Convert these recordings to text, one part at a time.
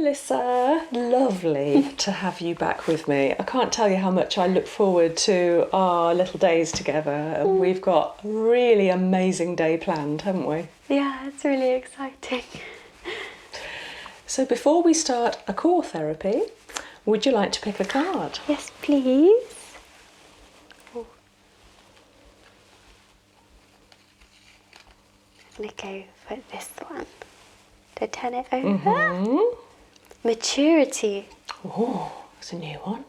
Melissa, lovely to have you back with me. I can't tell you how much I look forward to our little days together. We've got a really amazing day planned, haven't we? Yeah, it's really exciting. So before we start a core therapy, would you like to pick a card? Yes, please. I'm going to go for this one. To turn it over. Maturity. Oh, that's a new one.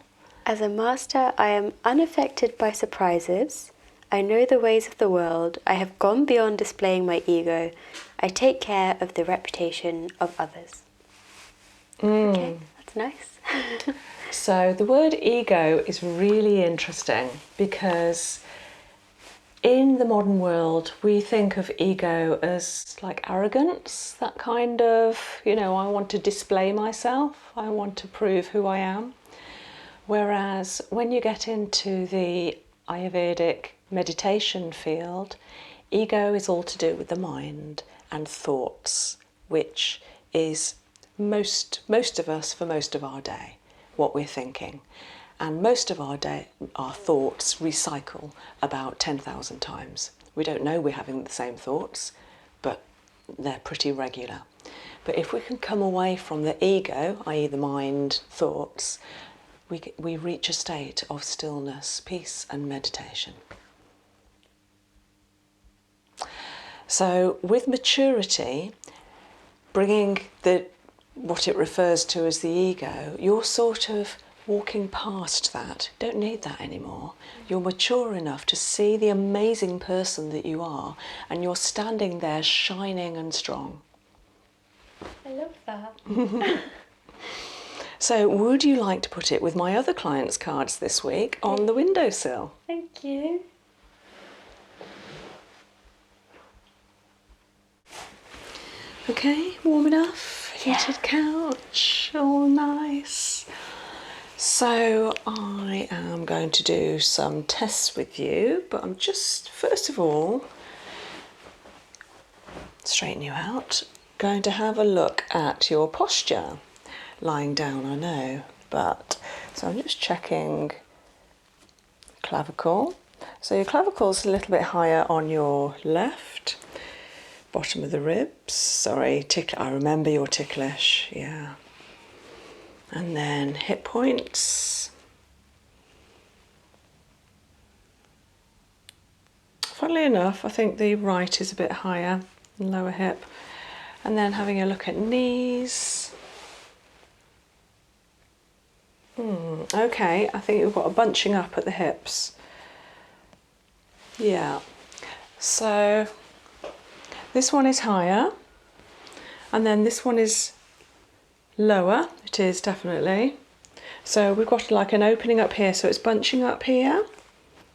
As a master, I am unaffected by surprises. I know the ways of the world. I have gone beyond displaying my ego. I take care of the reputation of others. Okay, that's nice. So the word ego is really interesting because in the modern world, we think of ego as like arrogance, that kind of, I want to display myself, I want to prove who I am. Whereas when you get into the Ayurvedic meditation field, ego is all to do with the mind and thoughts, which is most of us for most of our day, what we're thinking. And most of our thoughts recycle about 10,000 times. We don't know we're having the same thoughts, but they're pretty regular. But if we can come away from the ego, i.e. the mind thoughts, we reach a state of stillness, peace and meditation. So with maturity, bringing what it refers to as the ego, you're sort of walking past that. Don't need that anymore. You're mature enough to see the amazing person that you are, and you're standing there shining and strong. I love that. So would you like to put it with my other clients' cards this week on the windowsill? Thank you. Okay, warm enough? Heated couch, all nice. So I am going to do some tests with you, but I'm just, first of all, straighten you out, going to have a look at your posture. Lying down, I know, but, so I'm just checking clavicle. So your clavicle's a little bit higher on your left, bottom of the ribs, sorry, I remember you're ticklish, yeah. And then hip points. Funnily enough, I think the right is a bit higher, lower hip. And then having a look at knees. Okay, I think you've got a bunching up at the hips. Yeah. So this one is higher, and then this one is lower. It is definitely. So we've got like an opening up here, so it's bunching up here,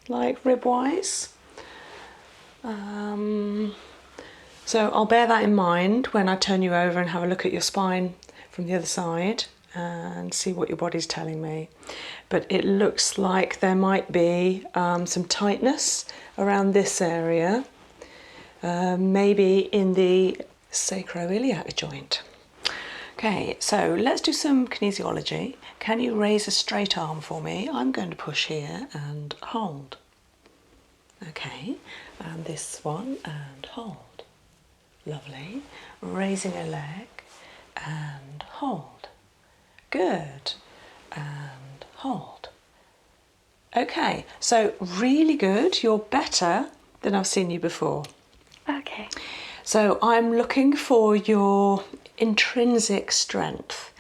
like rib-wise. So I'll bear that in mind when I turn you over and have a look at your spine from the other side and see what your body's telling me. But it looks like there might be some tightness around this area, maybe in the sacroiliac joint. Okay, so let's do some kinesiology. Can you raise a straight arm for me? I'm going to push here and hold. Okay, and this one and hold. Lovely. Raising a leg and hold. Good. And hold. Okay, so really good. You're better than I've seen you before. Okay. So I'm looking for your intrinsic strength,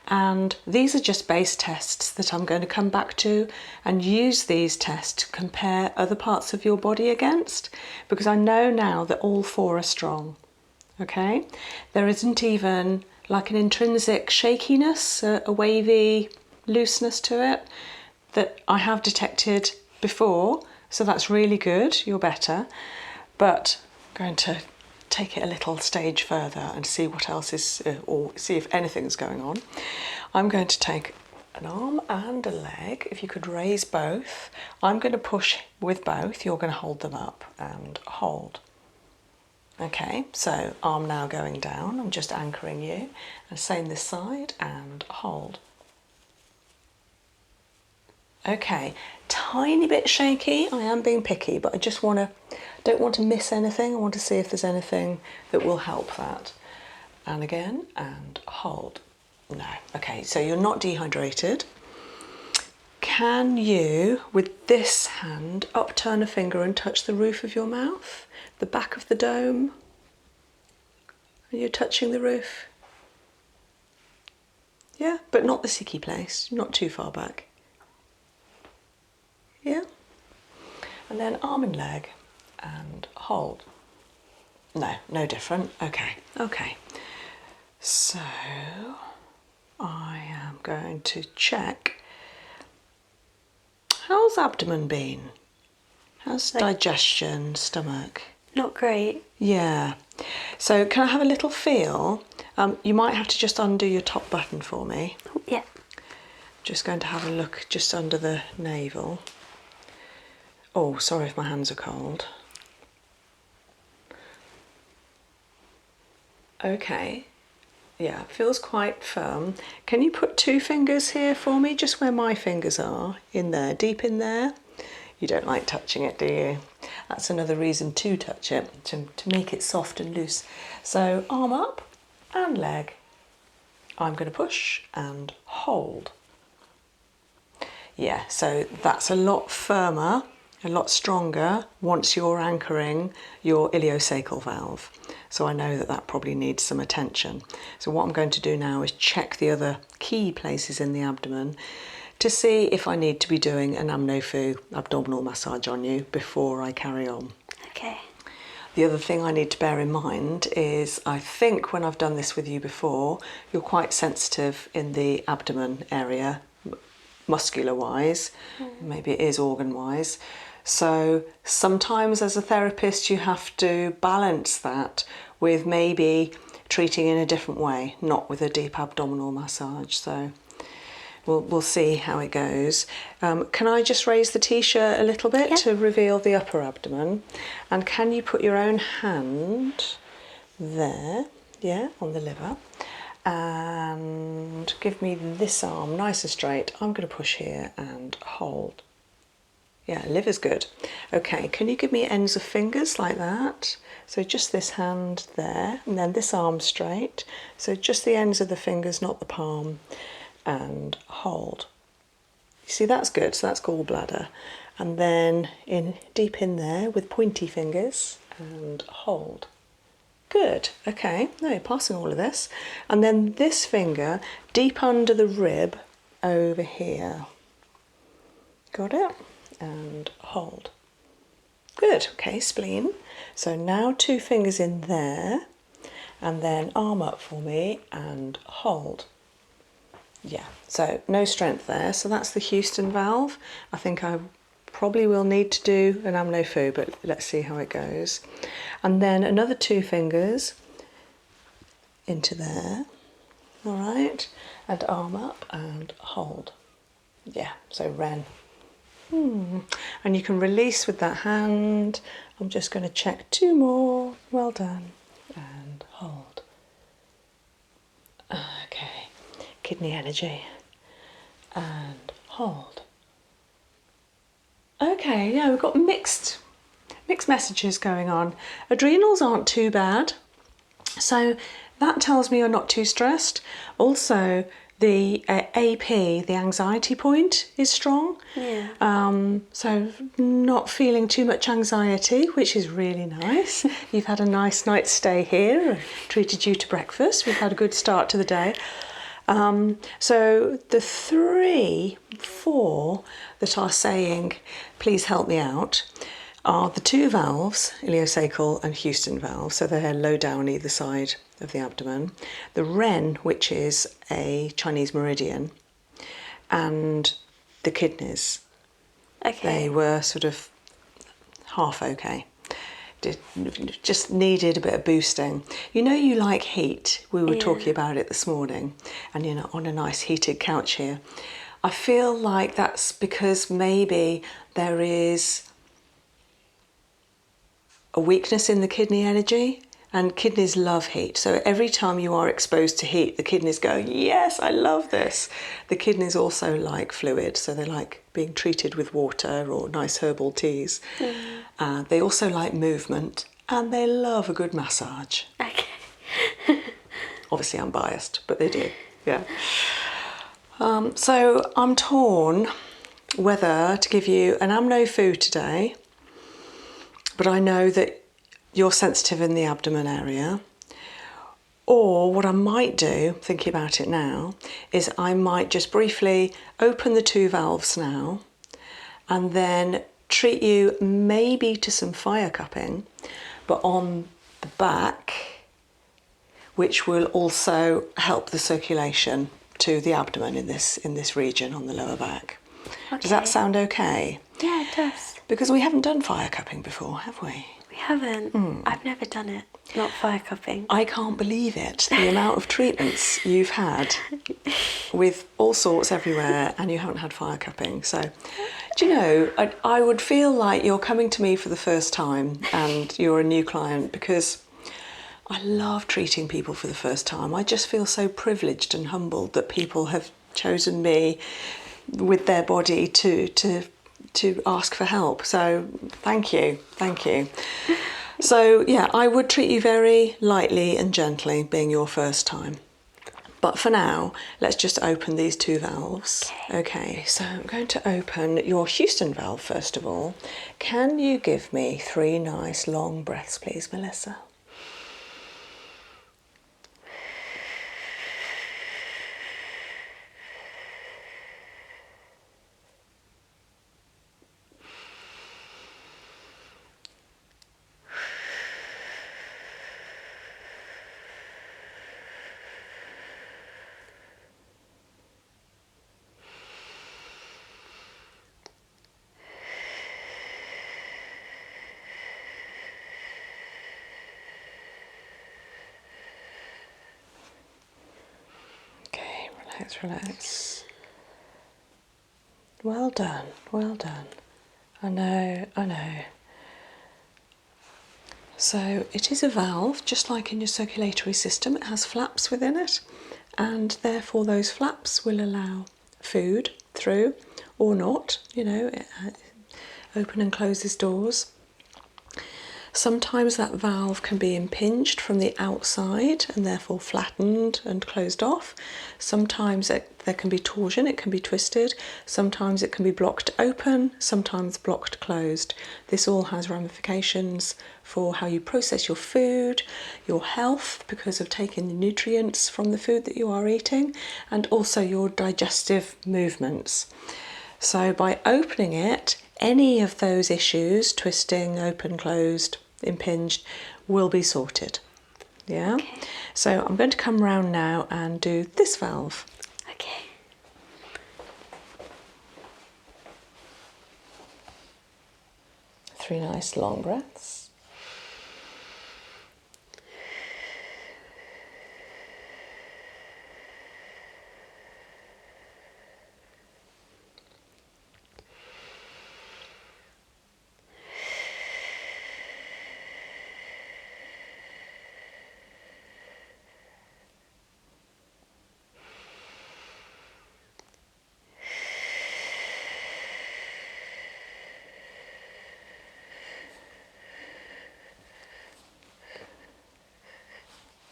and these are just base tests that I'm going to come back to and use these tests to compare other parts of your body against, because I know now that all four are strong. Okay, there isn't even like an intrinsic shakiness, a wavy looseness to it that I have detected before, so that's really good. You're better, but I'm going to take it a little stage further and see what else is, or see if anything's going on. I'm going to take an arm and a leg. If you could raise both, I'm going to push with both. You're going to hold them up and hold. Okay, so arm now going down. I'm just anchoring you. And same this side and hold. Okay, tiny bit shaky. I am being picky, but I just don't want to miss anything. I want to see if there's anything that will help that. And again, and hold. No. Okay, so you're not dehydrated. Can you, with this hand, upturn a finger and touch the roof of your mouth? The back of the dome? Are you touching the roof? Yeah, but not the sicky place, not too far back. Yeah? And then arm and leg and hold. No, no different. Okay, okay. So I am going to check. How's abdomen been? How's digestion, stomach? Not great. Yeah. So can I have a little feel? You might have to just undo your top button for me. Yeah. Just going to have a look just under the navel. Oh, sorry if my hands are cold. Okay. Yeah, it feels quite firm. Can you put 2 fingers here for me, just where my fingers are, in there, deep in there? You don't like touching it, do you? That's another reason to touch it, to make it soft and loose. So arm up and leg. I'm going to push and hold. Yeah, so that's a lot firmer, a lot stronger once you're anchoring your iliosacral valve. So I know that that probably needs some attention. So what I'm going to do now is check the other key places in the abdomen to see if I need to be doing an amno-fu abdominal massage on you before I carry on. Okay. The other thing I need to bear in mind is I think when I've done this with you before, you're quite sensitive in the abdomen area, muscular wise, maybe it is organ wise. So sometimes as a therapist you have to balance that with maybe treating in a different way, not with a deep abdominal massage. So we'll see how it goes. Can I just raise the t-shirt a little bit to reveal the upper abdomen? And can you put your own hand there, yeah, on the liver? And give me this arm nice and straight. I'm going to push here and hold. Yeah, liver's good. Okay, can you give me ends of fingers like that? So just this hand there, and then this arm straight. So just the ends of the fingers, not the palm. And hold. You see, that's good. So that's gallbladder. And then deep in there with pointy fingers and hold. Good. Okay. No, you're passing all of this. And then this finger deep under the rib over here. Got it? And hold. Good. Okay, spleen. So now 2 fingers in there and then arm up for me and hold. Yeah, so no strength there. So that's the Houston valve. I think I probably will need to do an amno-fu, but let's see how it goes. And then another 2 fingers into there. All right, and arm up and hold. Yeah, so Ren. And you can release with that hand. I'm just going to check 2 more. Well done. And hold. Okay. Kidney energy. And hold. Okay, yeah, we've got mixed messages going on. Adrenals aren't too bad. So that tells me you're not too stressed. Also, the AP, the anxiety point, is strong. Yeah. So not feeling too much anxiety, which is really nice. You've had a nice night's stay here, treated you to breakfast. We've had a good start to the day. So the 3, 4 that are saying, please help me out, are the 2 valves, iliosacral and Houston valve, so they're low down either side of the abdomen. The Ren, which is a Chinese meridian, and the kidneys. Okay. They were sort of half okay. Just needed a bit of boosting. You know you like heat. We were talking about it this morning, and you know, on a nice heated couch here. I feel like that's because maybe there is a weakness in the kidney energy And kidneys love heat. So every time you are exposed to heat, the kidneys go, yes, I love this. The kidneys also like fluid, so they like being treated with water or nice herbal teas. They also like movement, and they love a good massage. Okay. Obviously, I'm biased, but they do. Yeah. So I'm torn whether to give you an amno food today, but I know that you're sensitive in the abdomen area. Or what I might do, thinking about it now, is I might just briefly open the two valves now and then treat you maybe to some fire cupping, but on the back, which will also help the circulation to the abdomen in this region on the lower back. Okay. Does that sound okay? Yeah, it does. Because we haven't done fire cupping before, have we? We haven't. I've never done it. Not fire cupping. I can't believe it. The amount of treatments you've had with all sorts everywhere, and you haven't had fire cupping. So, do you know, I would feel like you're coming to me for the first time and you're a new client, because I love treating people for the first time. I just feel so privileged and humbled that people have chosen me with their body to ask for help. So thank you. So yeah, I would treat you very lightly and gently, being your first time. But for now, let's just open these two valves. Okay, so I'm going to open your Houston valve first of all. Can you give me 3 nice long breaths, please, Melissa? Relax. Well done. I know. So it is a valve, just like in your circulatory system. It has flaps within it, and therefore those flaps will allow food through or not. It open and closes doors. Sometimes that valve can be impinged from the outside and therefore flattened and closed off. Sometimes there can be torsion, it can be twisted. Sometimes it can be blocked open, sometimes blocked closed. This all has ramifications for how you process your food, your health because of taking the nutrients from the food that you are eating, and also your digestive movements. So by opening it, any of those issues, twisting, open, closed, impinged, will be sorted. Yeah? Okay. So I'm going to come round now and do this valve. Okay. Three nice long breaths.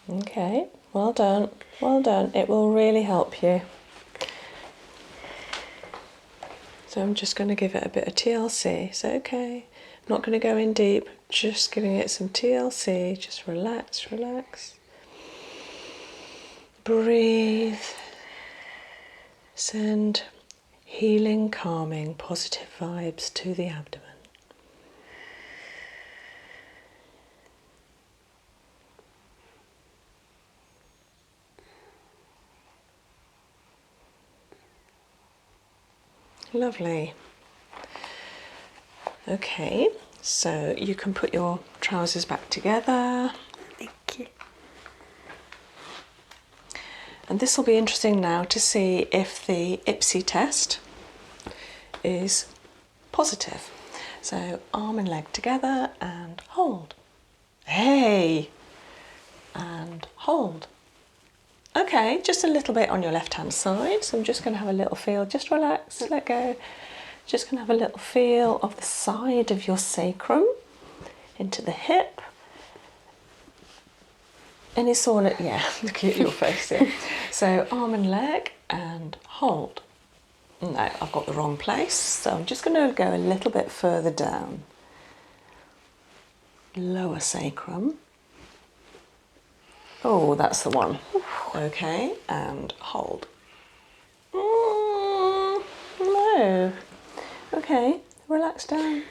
Okay, well done. It will really help you. So I'm just going to give it a bit of TLC. So okay, I'm not going to go in deep, just giving it some TLC. Just relax. Breathe. Send healing, calming, positive vibes to the abdomen. Lovely. Okay, so you can put your trousers back together. Thank you. And this will be interesting now to see if the IPSI test is positive. So arm and leg together and hold. Hey, and hold. Okay, just a little bit on your left-hand side. So I'm just going to have a little feel. Just relax, let go. Just going to have a little feel of the side of your sacrum into the hip. Any soreness? Yeah, look at your face here. So arm and leg and hold. No, I've got the wrong place. So I'm just going to go a little bit further down. Lower sacrum. Oh, that's the one. Okay, and hold. No. Okay, relax down.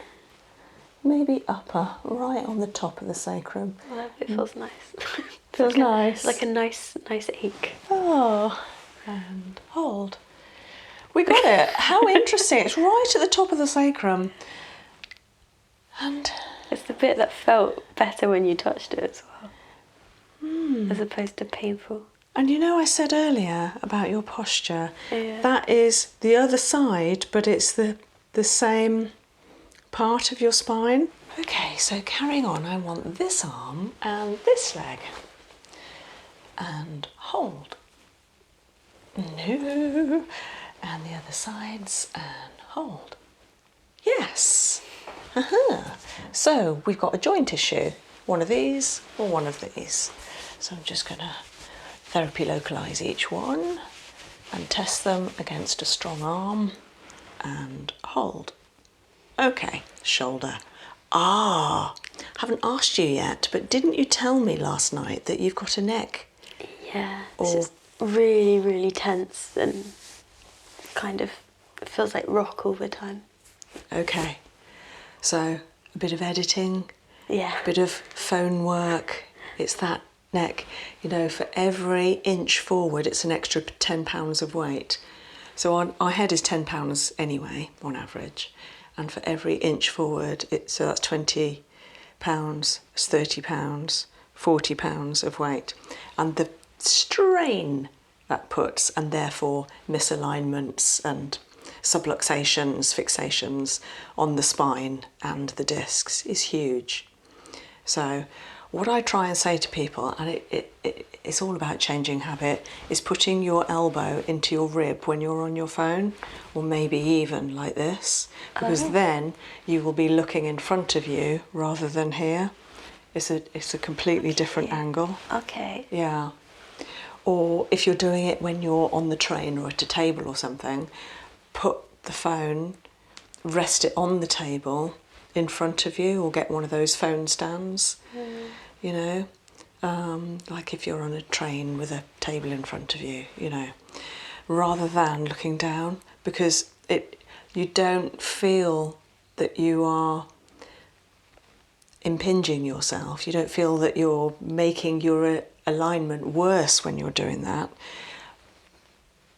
Maybe upper, right on the top of the sacrum. Well, it feels nice. Feels nice. Like a nice ache. Oh, and hold. We got it. How interesting. It's right at the top of the sacrum. And it's the bit that felt better when you touched it as well. As opposed to painful. And you know, I said earlier about your posture, Yeah. that is the other side, but it's the same part of your spine. Okay, so carrying on, I want this arm and this leg. And hold. No. And the other sides and hold. Yes. So we've got a joint issue. One of these or one of these. So I'm just going to therapy localise each one and test them against a strong arm and hold. Okay, shoulder. Haven't asked you yet, but didn't you tell me last night that you've got a neck? Yeah, it's just really, really tense and kind of feels like rock all the time. Okay, so a bit of editing, Yeah. a bit of phone work. It's that neck, you know, for every inch forward it's an extra 10 pounds of weight. So our head is 10 pounds anyway on average, and for every inch forward so that's 20 pounds, it's 30 pounds, 40 pounds of weight, and the strain that puts, and therefore misalignments and subluxations, fixations on the spine and the discs is huge. So what I try and say to people, and it's all about changing habit, is putting your elbow into your rib when you're on your phone, or maybe even like this, because then you will be looking in front of you rather than here. It's a completely different angle. Okay. Yeah. Or if you're doing it when you're on the train or at a table or something, put the phone, rest it on the table in front of you, or get one of those phone stands, you know, like if you're on a train with a table in front of you, you know, rather than looking down, because you don't feel that you are impinging yourself. You don't feel that you're making your alignment worse when you're doing that.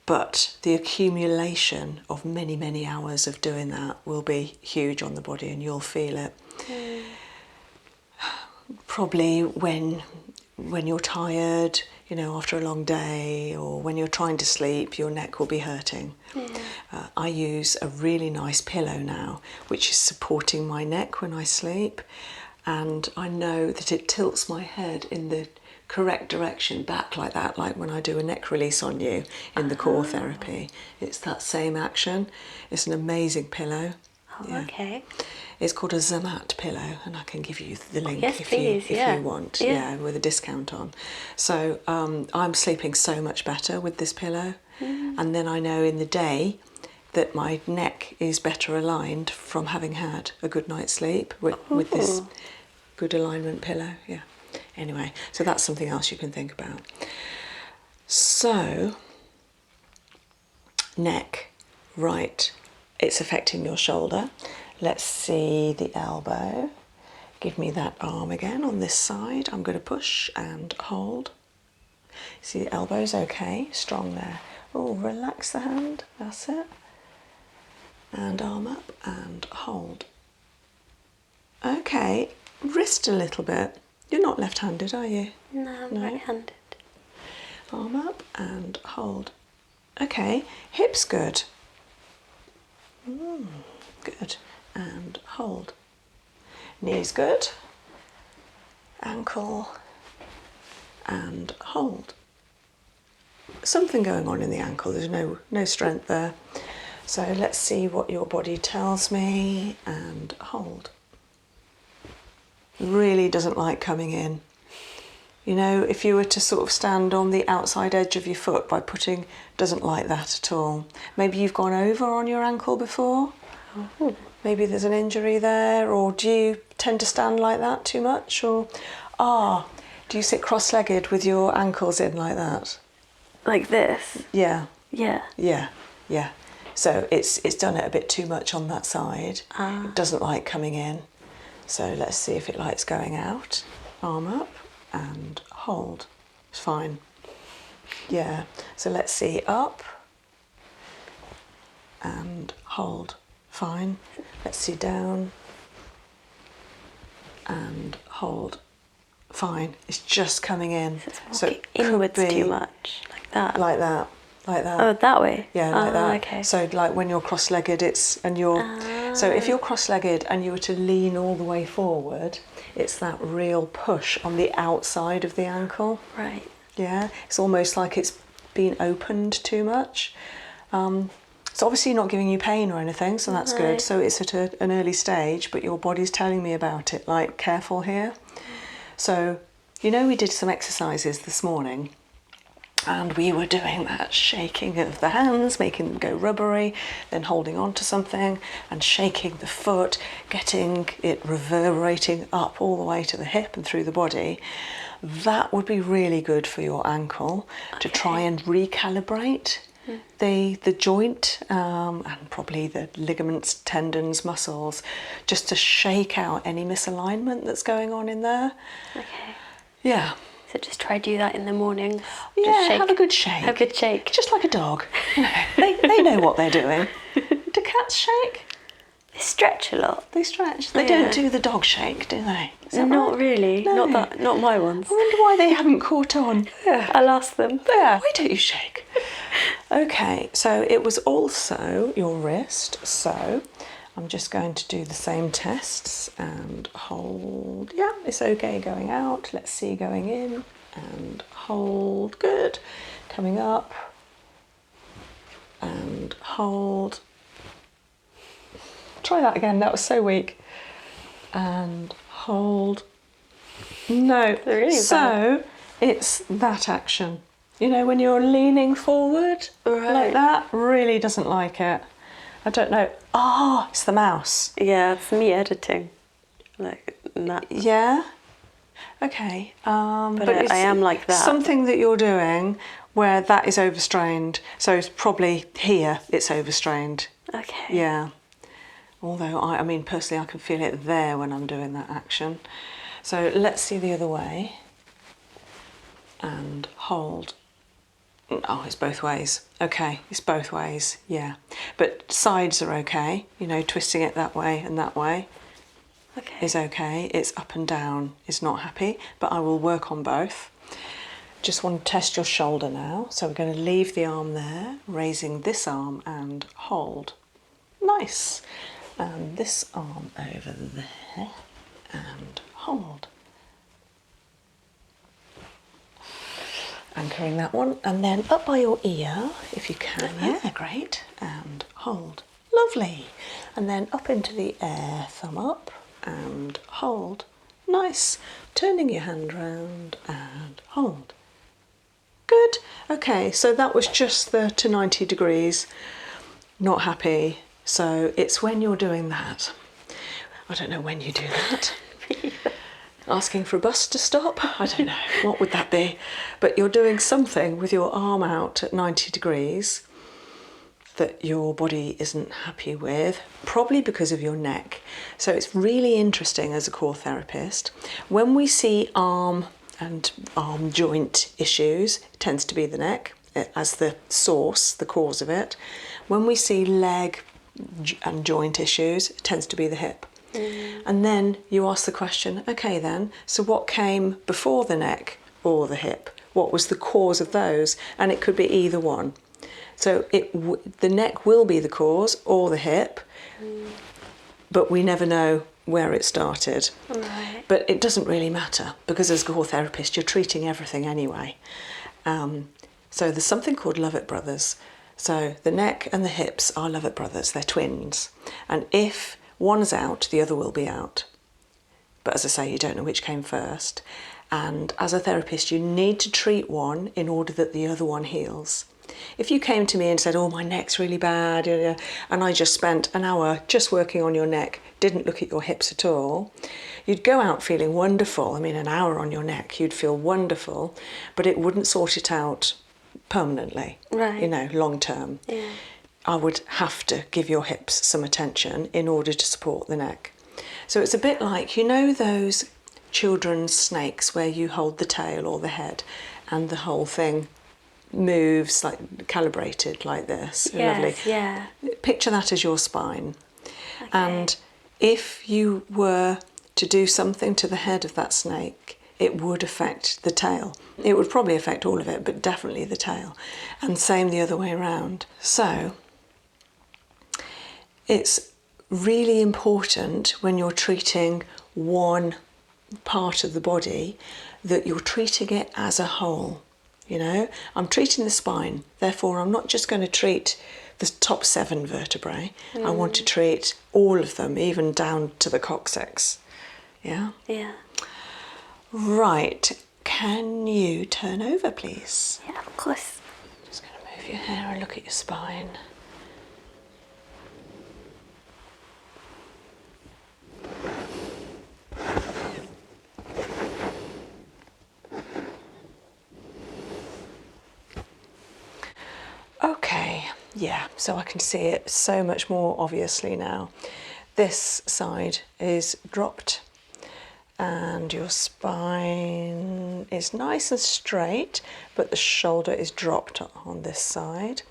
But the accumulation of many, many hours of doing that will be huge on the body, and you'll feel it. Probably when you're tired, you know, after a long day, or when you're trying to sleep, your neck will be hurting. I use a really nice pillow now, which is supporting my neck when I sleep, and I know that it tilts my head in the correct direction back like that, like when I do a neck release on you in the core therapy. It's that same action. It's an amazing pillow. Okay. It's called a Zamat pillow, and I can give you the link if you want, with a discount on. So I'm sleeping so much better with this pillow, and then I know in the day that my neck is better aligned from having had a good night's sleep with this good alignment pillow. Yeah. Anyway, so that's something else you can think about. So, neck, right, it's affecting your shoulder. Let's see the elbow. Give me that arm again on this side. I'm going to push and hold. See the elbow's okay, strong there. Oh, relax the hand, that's it. And arm up and hold. Okay, wrist a little bit. You're not left-handed, are you? No, I'm right-handed. Arm up and hold. Okay, hips good. Good. And hold. Knees good. Ankle. and hold. Something going on in the ankle, there's no strength there. So let's see what your body tells me, and hold. Really doesn't like coming in. You know, if you were to sort of stand on the outside edge of your foot by putting, doesn't like that at all. Maybe you've gone over on your ankle before. Oh. Maybe there's an injury there, or do you tend to stand like that too much? Or, do you sit cross-legged with your ankles in like that? Like this? Yeah. Yeah. Yeah, yeah. So it's done it a bit too much on that side. It doesn't like coming in. So let's see if it likes going out. Arm up and hold. It's fine. Yeah. So let's see, up and hold. Fine. Let's see, down and hold. Fine. It's just coming in. So it inwards too much, like that. Like that. Like that. Oh, that way. Yeah, like that. Okay. So like when you're cross-legged, so if you're cross-legged and you were to lean all the way forward, it's that real push on the outside of the ankle. Right. Yeah. It's almost like it's been opened too much. It's obviously not giving you pain or anything, so that's good. So it's at an early stage, but your body's telling me about it, like, careful here. So, you know, we did some exercises this morning, and we were doing that shaking of the hands, making them go rubbery, then holding on to something and shaking the foot, getting it reverberating up all the way to the hip and through the body. That would be really good for your ankle to try and recalibrate the joint and probably the ligaments, tendons, muscles, just to shake out any misalignment that's going on in there. Okay. Yeah. So just try to do that in the morning. Yeah, have a good shake. Have a good shake. Just like a dog. You know, they know what they're doing. Do cats shake? They stretch a lot. They stretch. They don't do the dog shake, do they? Not right? really. No. Not my ones. I wonder why they haven't caught on. Yeah. I'll ask them. Yeah. Why don't you shake? Okay, so it was also your wrist. So I'm just going to do the same tests and hold. Yeah, it's okay going out. Let's see going in and hold. Good. Coming up and hold. Try that again. That was so weak. And hold. No. Really so it's that action. You know, when you're leaning forward like that, really doesn't like it. I don't know. It's the mouse. Yeah, it's me editing. Like that. Yeah. Okay. But I am like that. Something that you're doing where that is overstrained. So it's probably here it's overstrained. Okay. Yeah. Although, I mean, personally, I can feel it there when I'm doing that action. So let's see the other way. And hold. Oh, it's both ways. Okay, it's both ways, yeah. But sides are okay. You know, twisting it that way and that way is okay. It's up and down is not happy, but I will work on both. Just want to test your shoulder now. So we're going to leave the arm there, raising this arm and hold. Nice. And this arm over there and hold. Anchoring that one, and then up by your ear, if you can. Yeah, great. And hold. Lovely. And then up into the air, thumb up and hold. Nice. Turning your hand round and hold. Good. Okay, so that was just the to 90 degrees. Not happy. So it's when you're doing that. I don't know when you do that. Asking for a bus to stop? I don't know. What would that be? But you're doing something with your arm out at 90 degrees that your body isn't happy with, probably because of your neck. So it's really interesting as a core therapist. When we see arm and arm joint issues, it tends to be the neck as the source, the cause of it. When we see leg and joint issues, it tends to be the hip. And then you ask the question, okay then, so what came before the neck or the hip? What was the cause of those? And it could be either one. So the neck will be the cause or the hip, but we never know where it started. Right. But it doesn't really matter because as a core therapist, you're treating everything anyway. So there's something called Lovett brothers. So the neck and the hips are Lovett brothers, they're twins. And if one's out, the other will be out. But as I say, you don't know which came first. And as a therapist, you need to treat one in order that the other one heals. If you came to me and said, oh, my neck's really bad, and I just spent an hour just working on your neck, didn't look at your hips at all, you'd go out feeling wonderful. I mean, an hour on your neck, you'd feel wonderful, but it wouldn't sort it out permanently, right. long term. Yeah. I would have to give your hips some attention in order to support the neck. So it's a bit like, those children's snakes where you hold the tail or the head and the whole thing moves like calibrated like this. Yes, Lovely. yeah. Picture that as your spine. Okay. And if you were to do something to the head of that snake, it would affect the tail. It would probably affect all of it, but definitely the tail. And same the other way around. So it's really important when you're treating one part of the body that you're treating it as a whole. I'm treating the spine, therefore I'm not just going to treat the top 7 vertebrae. I want to treat all of them, even down to the coccyx. Yeah? Yeah. Right. Can you turn over, please? Yeah, of course. Just going to move your hair and look at your spine. Okay, yeah, so I can see it so much more obviously now. This side is dropped and your spine is nice and straight, but the shoulder is dropped on this side.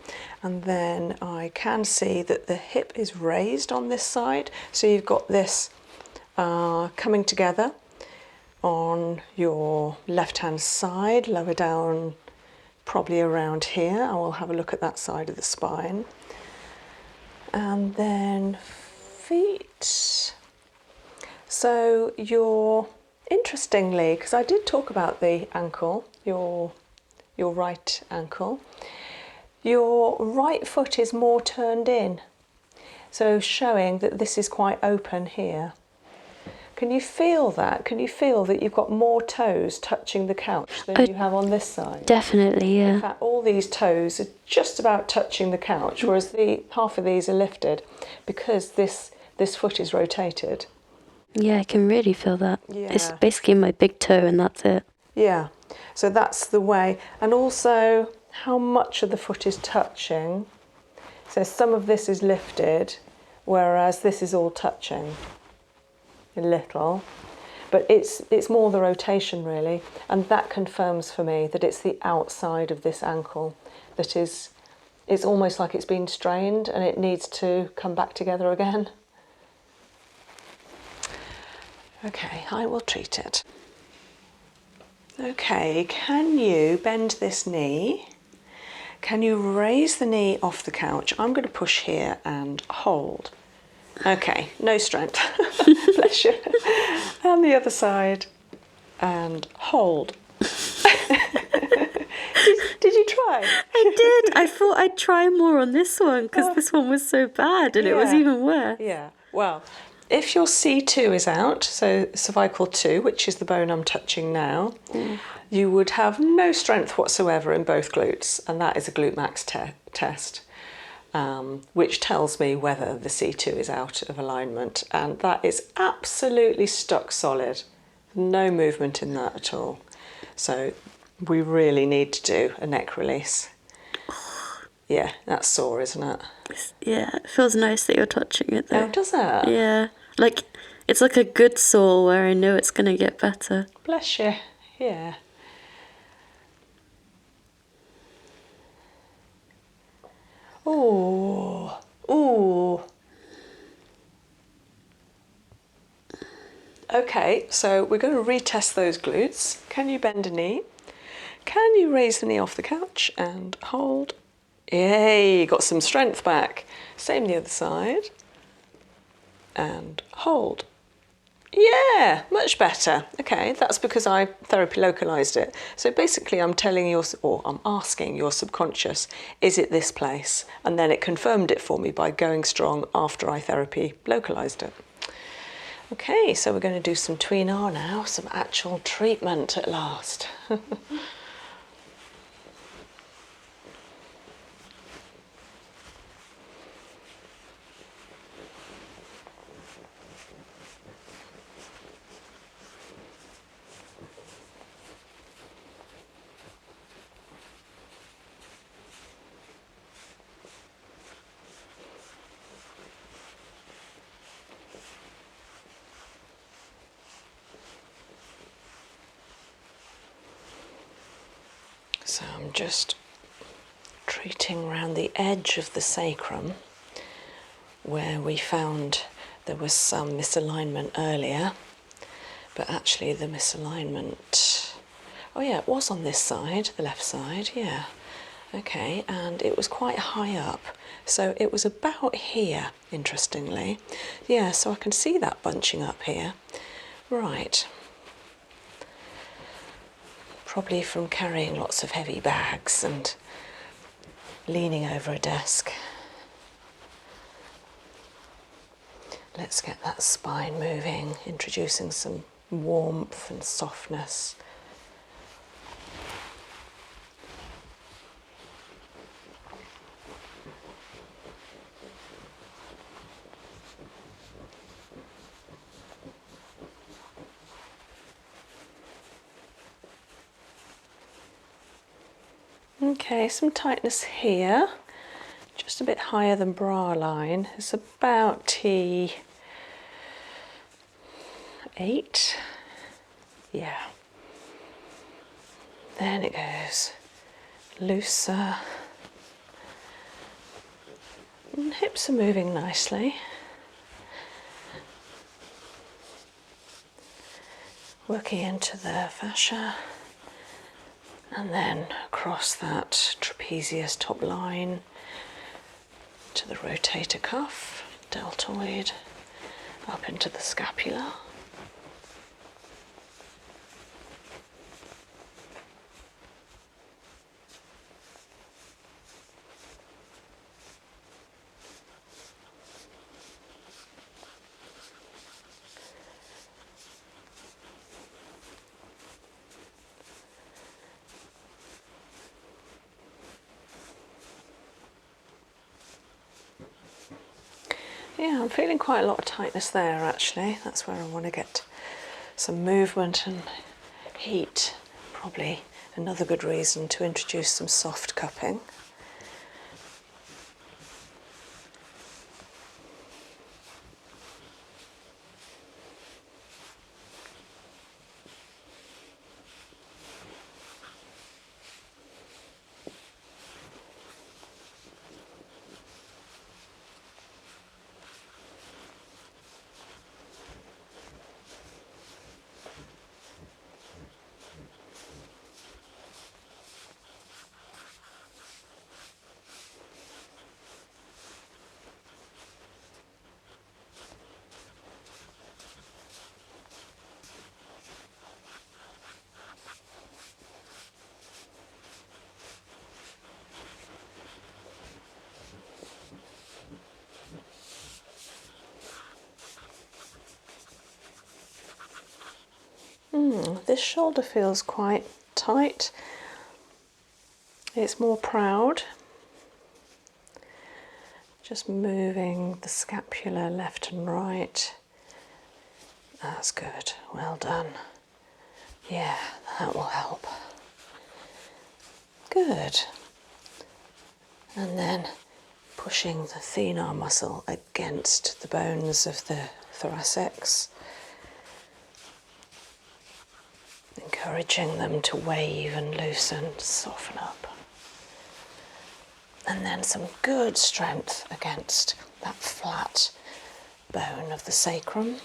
And then I can see that the hip is raised on this side. So you've got this coming together on your left-hand side, lower down, probably around here. I will have a look at that side of the spine. And then feet. So interestingly, because I did talk about the ankle, your right ankle, your right foot is more turned in. So showing that this is quite open here. Can you feel that? Can you feel that you've got more toes touching the couch than you have on this side? Definitely, yeah. In fact, all these toes are just about touching the couch, whereas half of these are lifted because this foot is rotated. Yeah, I can really feel that. Yeah. It's basically my big toe and that's it. Yeah, so that's the way. And also how much of the foot is touching. So some of this is lifted, whereas this is all touching. A little, but it's more the rotation really, and that confirms for me that it's the outside of this ankle that it's almost like it's been strained and it needs to come back together again. Okay, I will treat it. Okay, can you bend this knee? Can you raise the knee off the couch? I'm going to push here and hold. Okay, no strength. Bless you. And the other side. And hold. Did you try? I did. I thought I'd try more on this one because this one was so bad and it was even worse. Yeah. Well, if your C2 is out, so cervical 2, which is the bone I'm touching now, you would have no strength whatsoever in both glutes, and that is a glute max test. Which tells me whether the C2 is out of alignment, and that is absolutely stuck solid. No movement in that at all. So we really need to do a neck release. Yeah, that's sore, isn't it? Yeah, it feels nice that you're touching it though. Oh, does it? Yeah, like it's like a good sore where I know it's going to get better. Bless you, yeah. Ooh, ooh. Okay, so we're going to retest those glutes. Can you bend a knee? Can you raise the knee off the couch and hold? Yay, got some strength back. Same the other side. And hold. Yeah, much better. Okay, that's because I therapy localized it. So basically I'm telling or I'm asking your subconscious, is it this place? And then it confirmed it for me by going strong after I therapy localized it. Okay, so we're going to do some tween R now, some actual treatment at last. So I'm just treating around the edge of the sacrum where we found there was some misalignment earlier, but actually the misalignment, oh yeah, it was on this side, the left side, yeah. Okay, and it was quite high up, so it was about here, interestingly. Yeah, so I can see that bunching up here. Right. Probably from carrying lots of heavy bags and leaning over a desk. Let's get that spine moving, introducing some warmth and softness. Okay, some tightness here, just a bit higher than bra line. It's about T8. Yeah. Then it goes looser. And hips are moving nicely. Working into the fascia. And then across that trapezius top line to the rotator cuff, deltoid, up into the scapula. Yeah, I'm feeling quite a lot of tightness there actually. That's where I want to get some movement and heat. Probably another good reason to introduce some soft cupping. This shoulder feels quite tight. It's more proud. Just moving the scapula left and right. That's good. Well done. Yeah, that will help. Good. And then pushing the thenar muscle against the bones of the thoracics, encouraging them to wave and loosen, soften up. And then some good strength against that flat bone of the sacrum.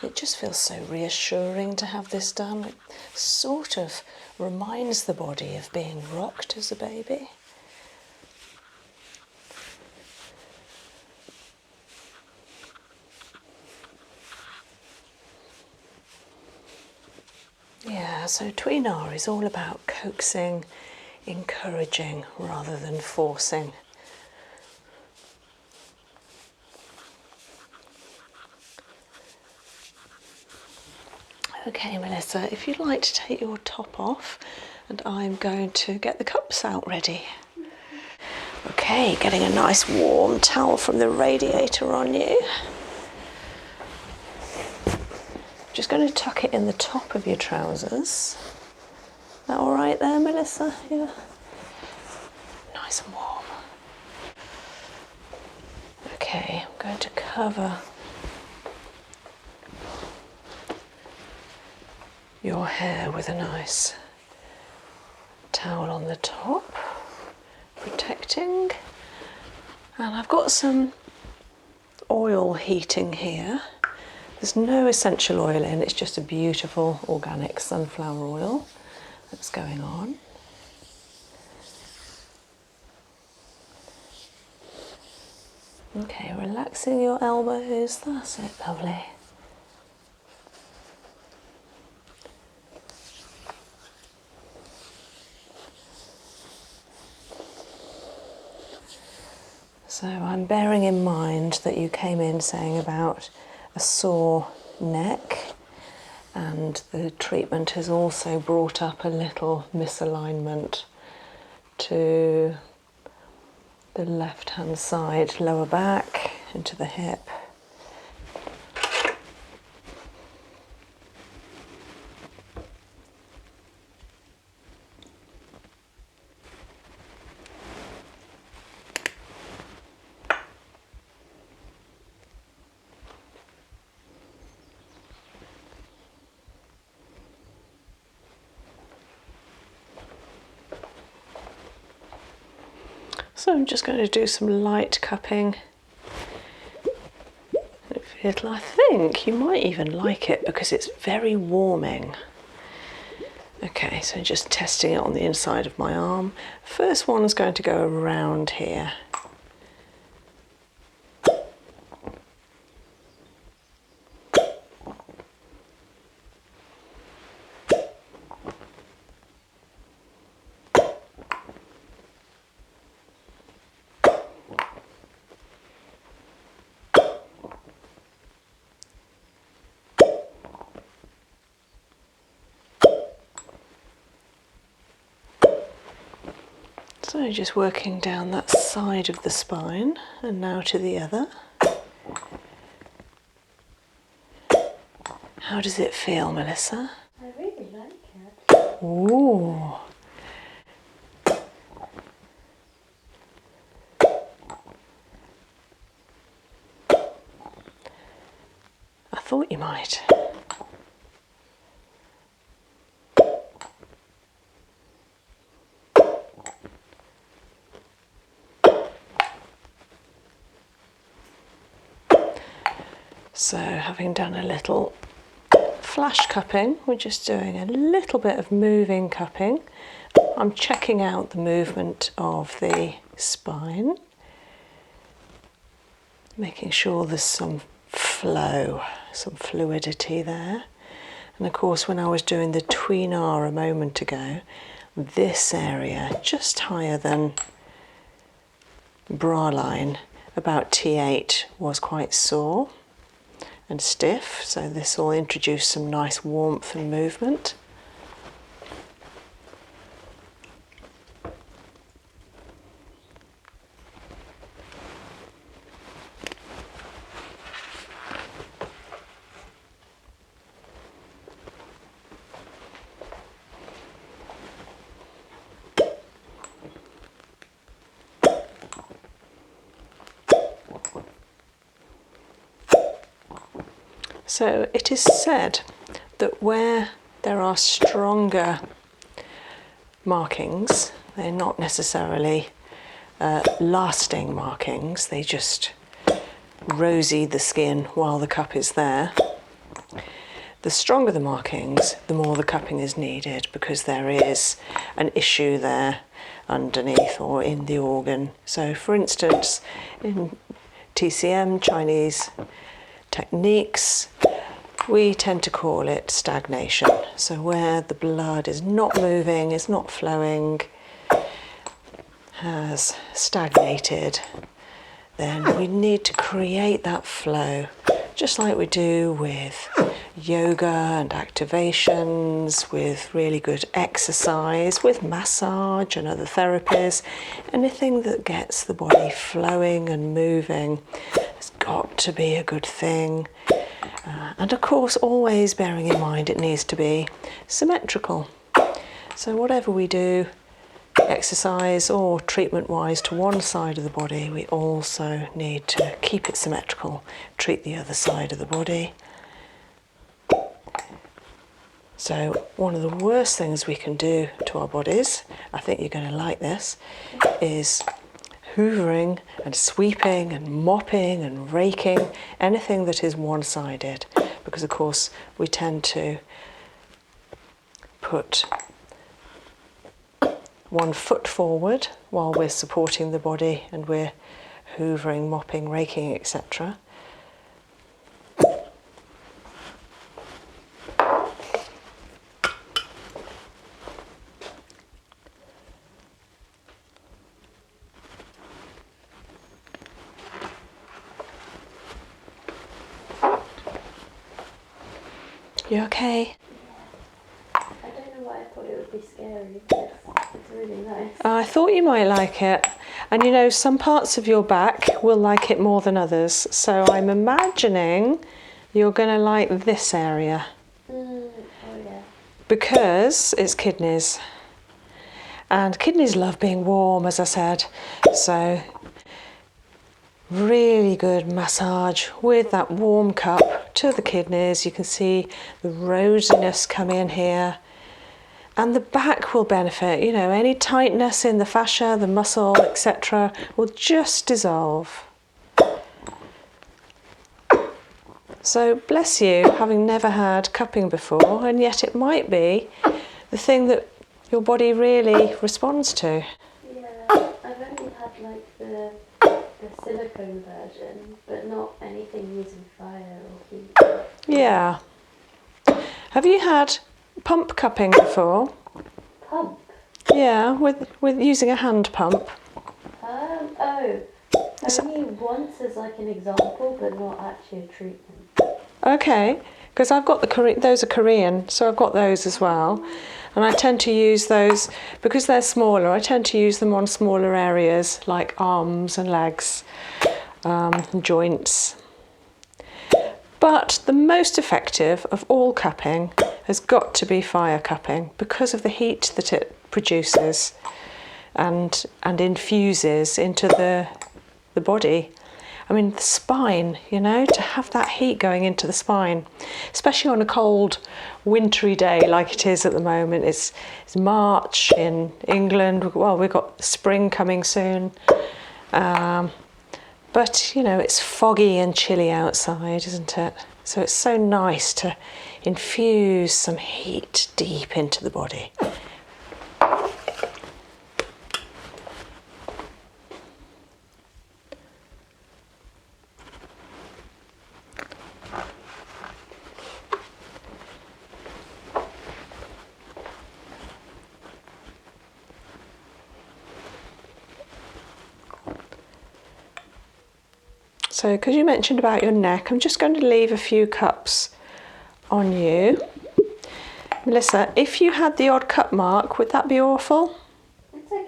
It just feels so reassuring to have this done. It sort of reminds the body of being rocked as a baby. So tweenar is all about coaxing, encouraging rather than forcing. Okay, Melissa, if you'd like to take your top off, and I'm going to get the cups out ready. Okay, getting a nice warm towel from the radiator on you. Just going to tuck it in the top of your trousers. Is that all right there, Melissa? Yeah. Nice and warm. Okay, I'm going to cover your hair with a nice towel on the top, protecting. And I've got some oil heating here. There's no essential oil in, it's just a beautiful organic sunflower oil that's going on. Okay, relaxing your elbows, that's it, lovely. So I'm bearing in mind that you came in saying about a sore neck, and the treatment has also brought up a little misalignment to the left hand side, lower back, into the hip. So I'm just going to do some light cupping. I think you might even like it because it's very warming. Okay, so just testing it on the inside of my arm. First one's going to go around here. So just working down that side of the spine and now to the other. How does it feel, Melissa? I really like it. Ooh. I thought you might. So having done a little flash cupping, we're just doing a little bit of moving cupping. I'm checking out the movement of the spine, making sure there's some flow, some fluidity there. And of course, when I was doing the tweenar a moment ago, this area, just higher than bra line, about T8, was quite sore and stiff, so this will introduce some nice warmth and movement. So it is said that where there are stronger markings, they're not necessarily lasting markings, they just rosy the skin while the cup is there. The stronger the markings, the more the cupping is needed because there is an issue there underneath or in the organ. So for instance, in TCM, Chinese techniques, we tend to call it stagnation. So where the blood is not moving, is not flowing, has stagnated, then we need to create that flow, just like we do with yoga and activations, with really good exercise, with massage and other therapies. Anything that gets the body flowing and moving has got to be a good thing. And of course, always bearing in mind it needs to be symmetrical. So whatever we do, exercise or treatment wise to one side of the body, we also need to keep it symmetrical, treat the other side of the body. So one of the worst things we can do to our bodies, I think you're going to like this, is hoovering and sweeping and mopping and raking, anything that is one-sided, because of course we tend to put one foot forward while we're supporting the body and we're hoovering, mopping, raking, etc. You okay? I don't know why I thought it would be scary, but it's really nice. I thought you might like it. And you know, some parts of your back will like it more than others. So I'm imagining you're going to like this area. Oh yeah. Because it's kidneys. And kidneys love being warm, as I said. So really good massage with that warm cup to the kidneys. You can see the rosiness come in here. And the back will benefit, you know, any tightness in the fascia, the muscle, etc. will just dissolve. So bless you, having never had cupping before, and yet it might be the thing that your body really responds to. Yeah, I've only had like the silicone version, but not anything using fire or heat. Yeah. Have you had pump cupping before? Pump? Yeah, with using a hand pump. Only once as like an example, but not actually a treatment. Okay, because I've got those are Korean, so I've got those as well. And I tend to use those, because they're smaller, I tend to use them on smaller areas like arms and legs, and joints. But the most effective of all cupping has got to be fire cupping, because of the heat that it produces and infuses into the body. I mean, the spine, you know, to have that heat going into the spine, especially on a cold, wintry day like it is at the moment. It's March in England. Well, we've got spring coming soon. But, you know, it's foggy and chilly outside, isn't it? So it's so nice to infuse some heat deep into the body. So, because you mentioned about your neck, I'm just going to leave a few cups on you. Melissa, if you had the odd cup mark, would that be awful? It's okay.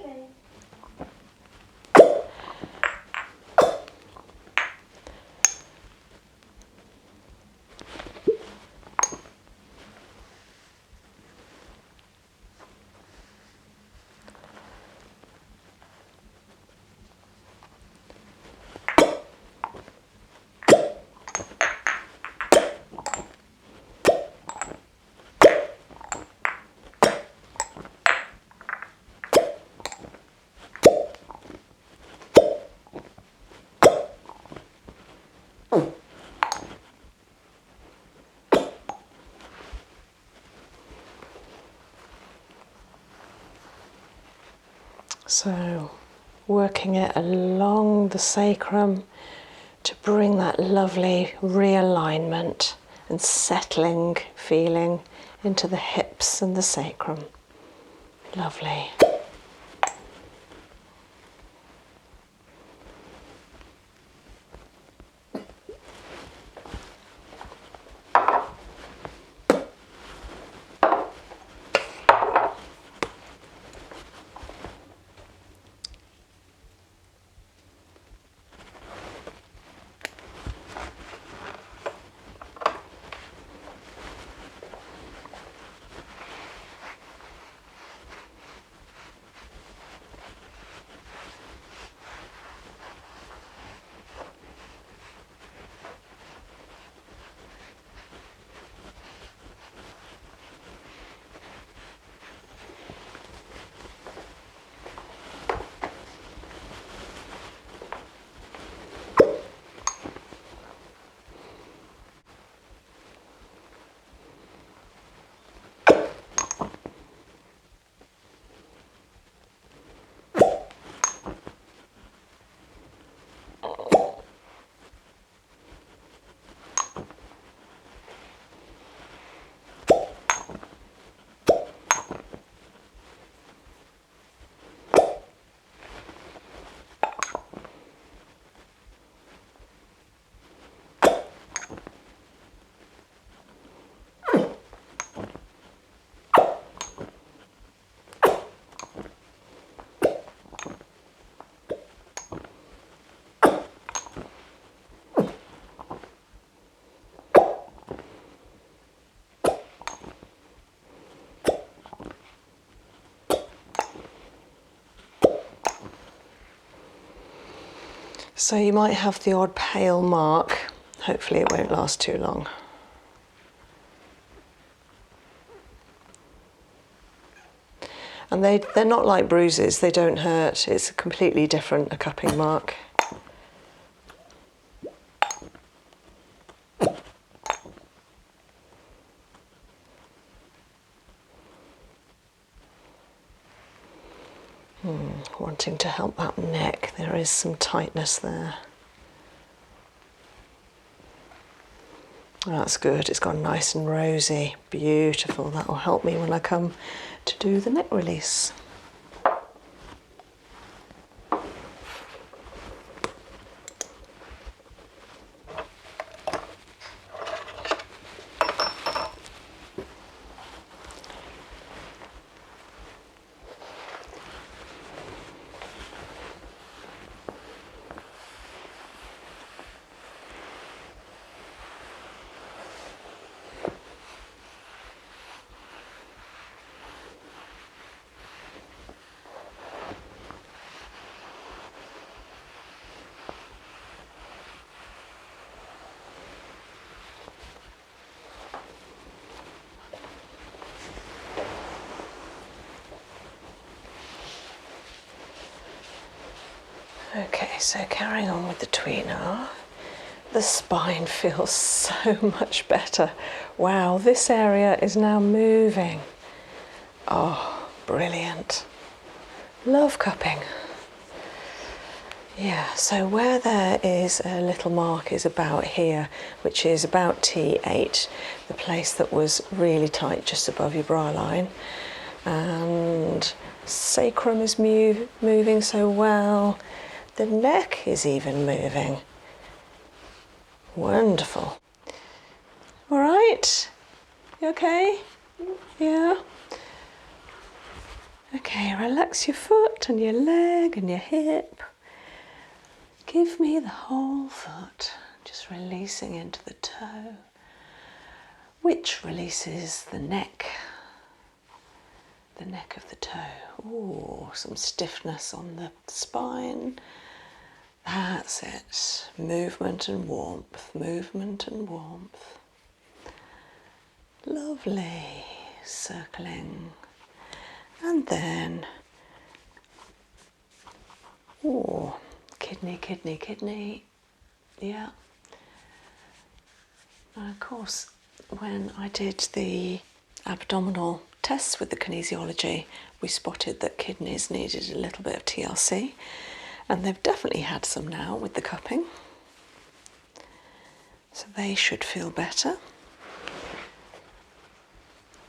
So, working it along the sacrum to bring that lovely realignment and settling feeling into the hips and the sacrum. Lovely. So you might have the odd pale mark. Hopefully it won't last too long. And they're not like bruises, they don't hurt. It's a completely different cupping mark. Wanting to help that neck, there is some tightness there. That's good, it's gone nice and rosy, beautiful. That will help me when I come to do the neck release. Okay, so carrying on with the tweener, the spine feels so much better. Wow, this area is now moving. Oh, brilliant. Love cupping. Yeah, so where there is a little mark is about here, which is about T8, the place that was really tight just above your bra line. And sacrum is moving so well. The neck is even moving. Wonderful. All right, you okay? Yeah. Okay, relax your foot and your leg and your hip. Give me the whole foot, just releasing into the toe, which releases the neck of the toe. Ooh, some stiffness on the spine. That's it. Movement and warmth, movement and warmth. Lovely. Circling. And then, ooh, kidney, kidney, kidney. Yeah. And of course, when I did the abdominal tests with the kinesiology, we spotted that kidneys needed a little bit of TLC, and they've definitely had some now with the cupping. So they should feel better.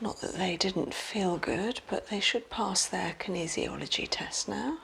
Not that they didn't feel good, but they should pass their kinesiology test now.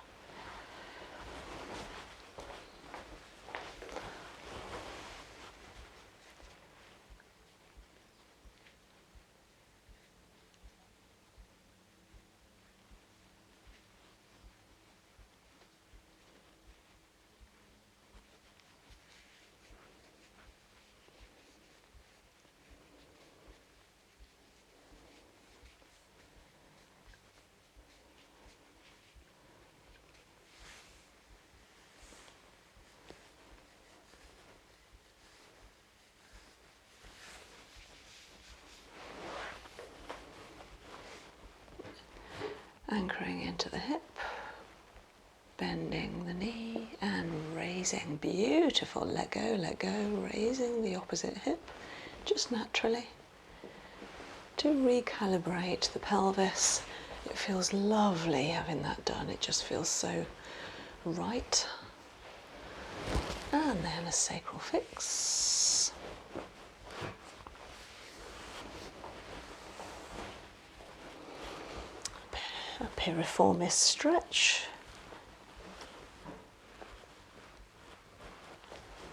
Anchoring into the hip, bending the knee and raising. Beautiful. Let go, raising the opposite hip, just naturally, to recalibrate the pelvis. It feels lovely having that done. It just feels so right. And then a sacral fix. A piriformis stretch.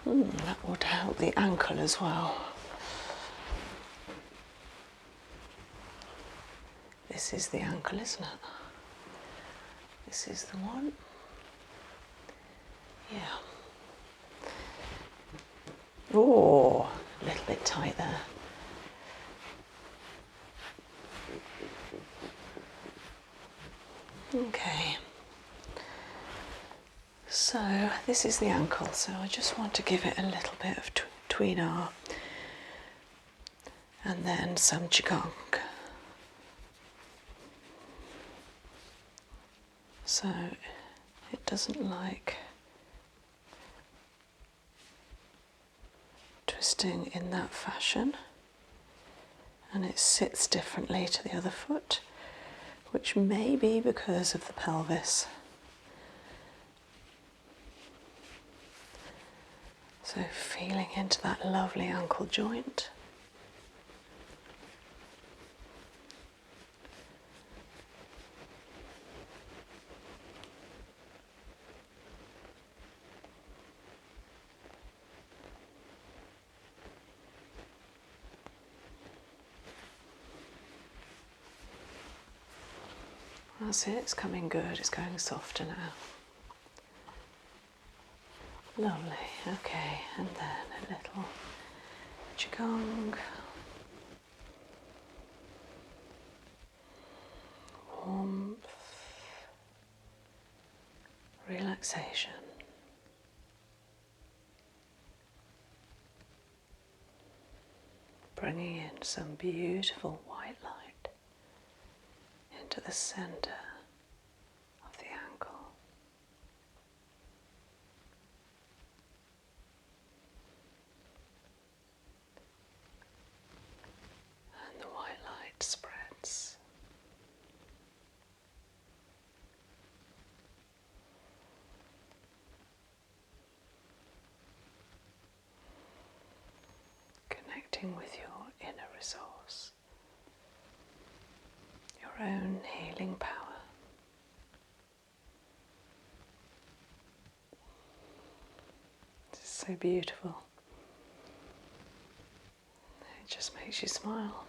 That would help the ankle as well. This is the ankle, isn't it? This is the one. Yeah. Oh, a little bit tight there. Okay. So this is the ankle, so I just want to give it a little bit of tweener and then some Qigong. So it doesn't like twisting in that fashion, and it sits differently to the other foot, which may be because of the pelvis. So feeling into that lovely ankle joint. That's it, it's coming good, it's going softer now. Lovely, okay, and then a little Qigong. Warmth, relaxation. Bringing in some beautiful white light into the center of the ankle. And the white light spreads. Connecting with your inner resource, your own healing power. This is so beautiful. It just makes you smile.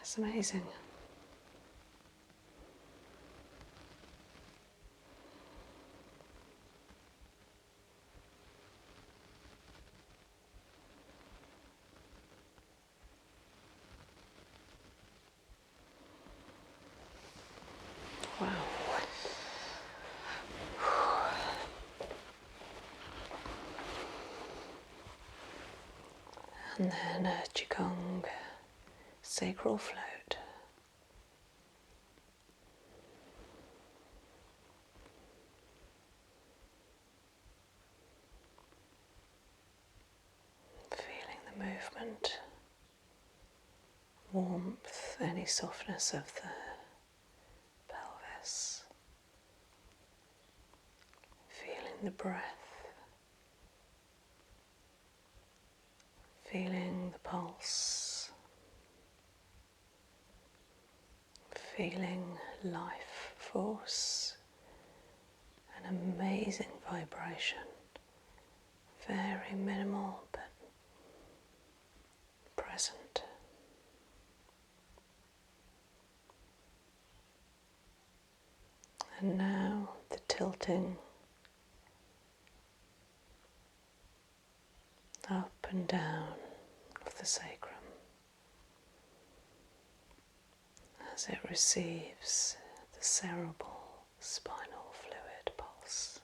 It's amazing. Wow. And then a Qigong sacral float. Feeling the movement, warmth, any softness of the pelvis. Feeling the breath. Feeling the pulse, feeling life force, an amazing vibration, very minimal but present. And now the tilting up and down of the sacrum as it receives the cerebral spinal fluid pulse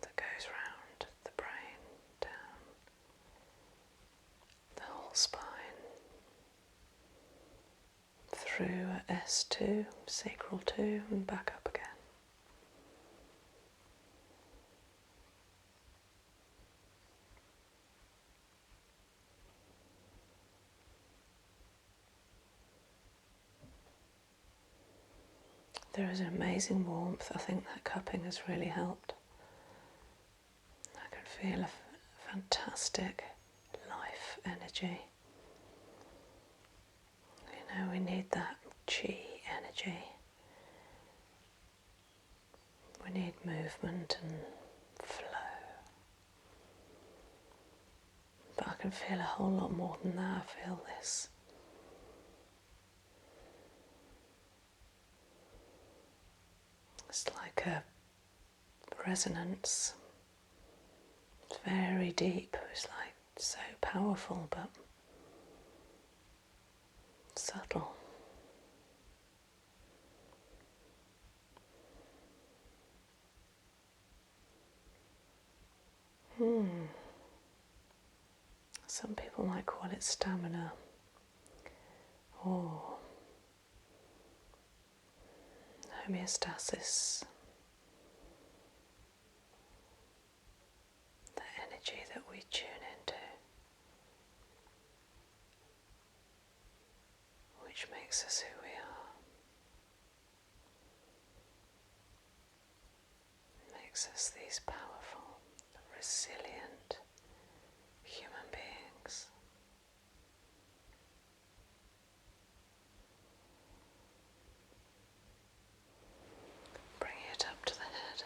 that goes round the brain, down the whole spine, through S2, sacral 2, and back up again. There is an amazing warmth. I think that cupping has really helped. I can feel a fantastic life energy. You know, we need that chi energy. We need movement and flow. But I can feel a whole lot more than that. I feel this. It's like a resonance. It's very deep. It's like so powerful but subtle. Some people might call it stamina or homeostasis. The energy that we tune into, which makes us who we are, makes us these powerful, resilient human beings. Bring it up to the head.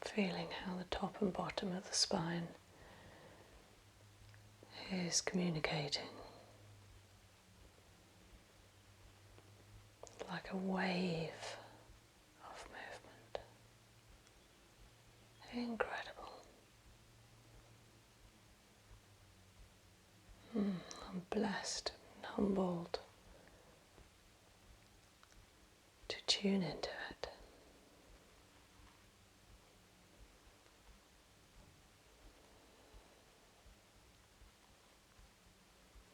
Feeling how the top and bottom of the spine is communicating like a wave of movement. Incredible. I'm blessed and humbled to tune into it.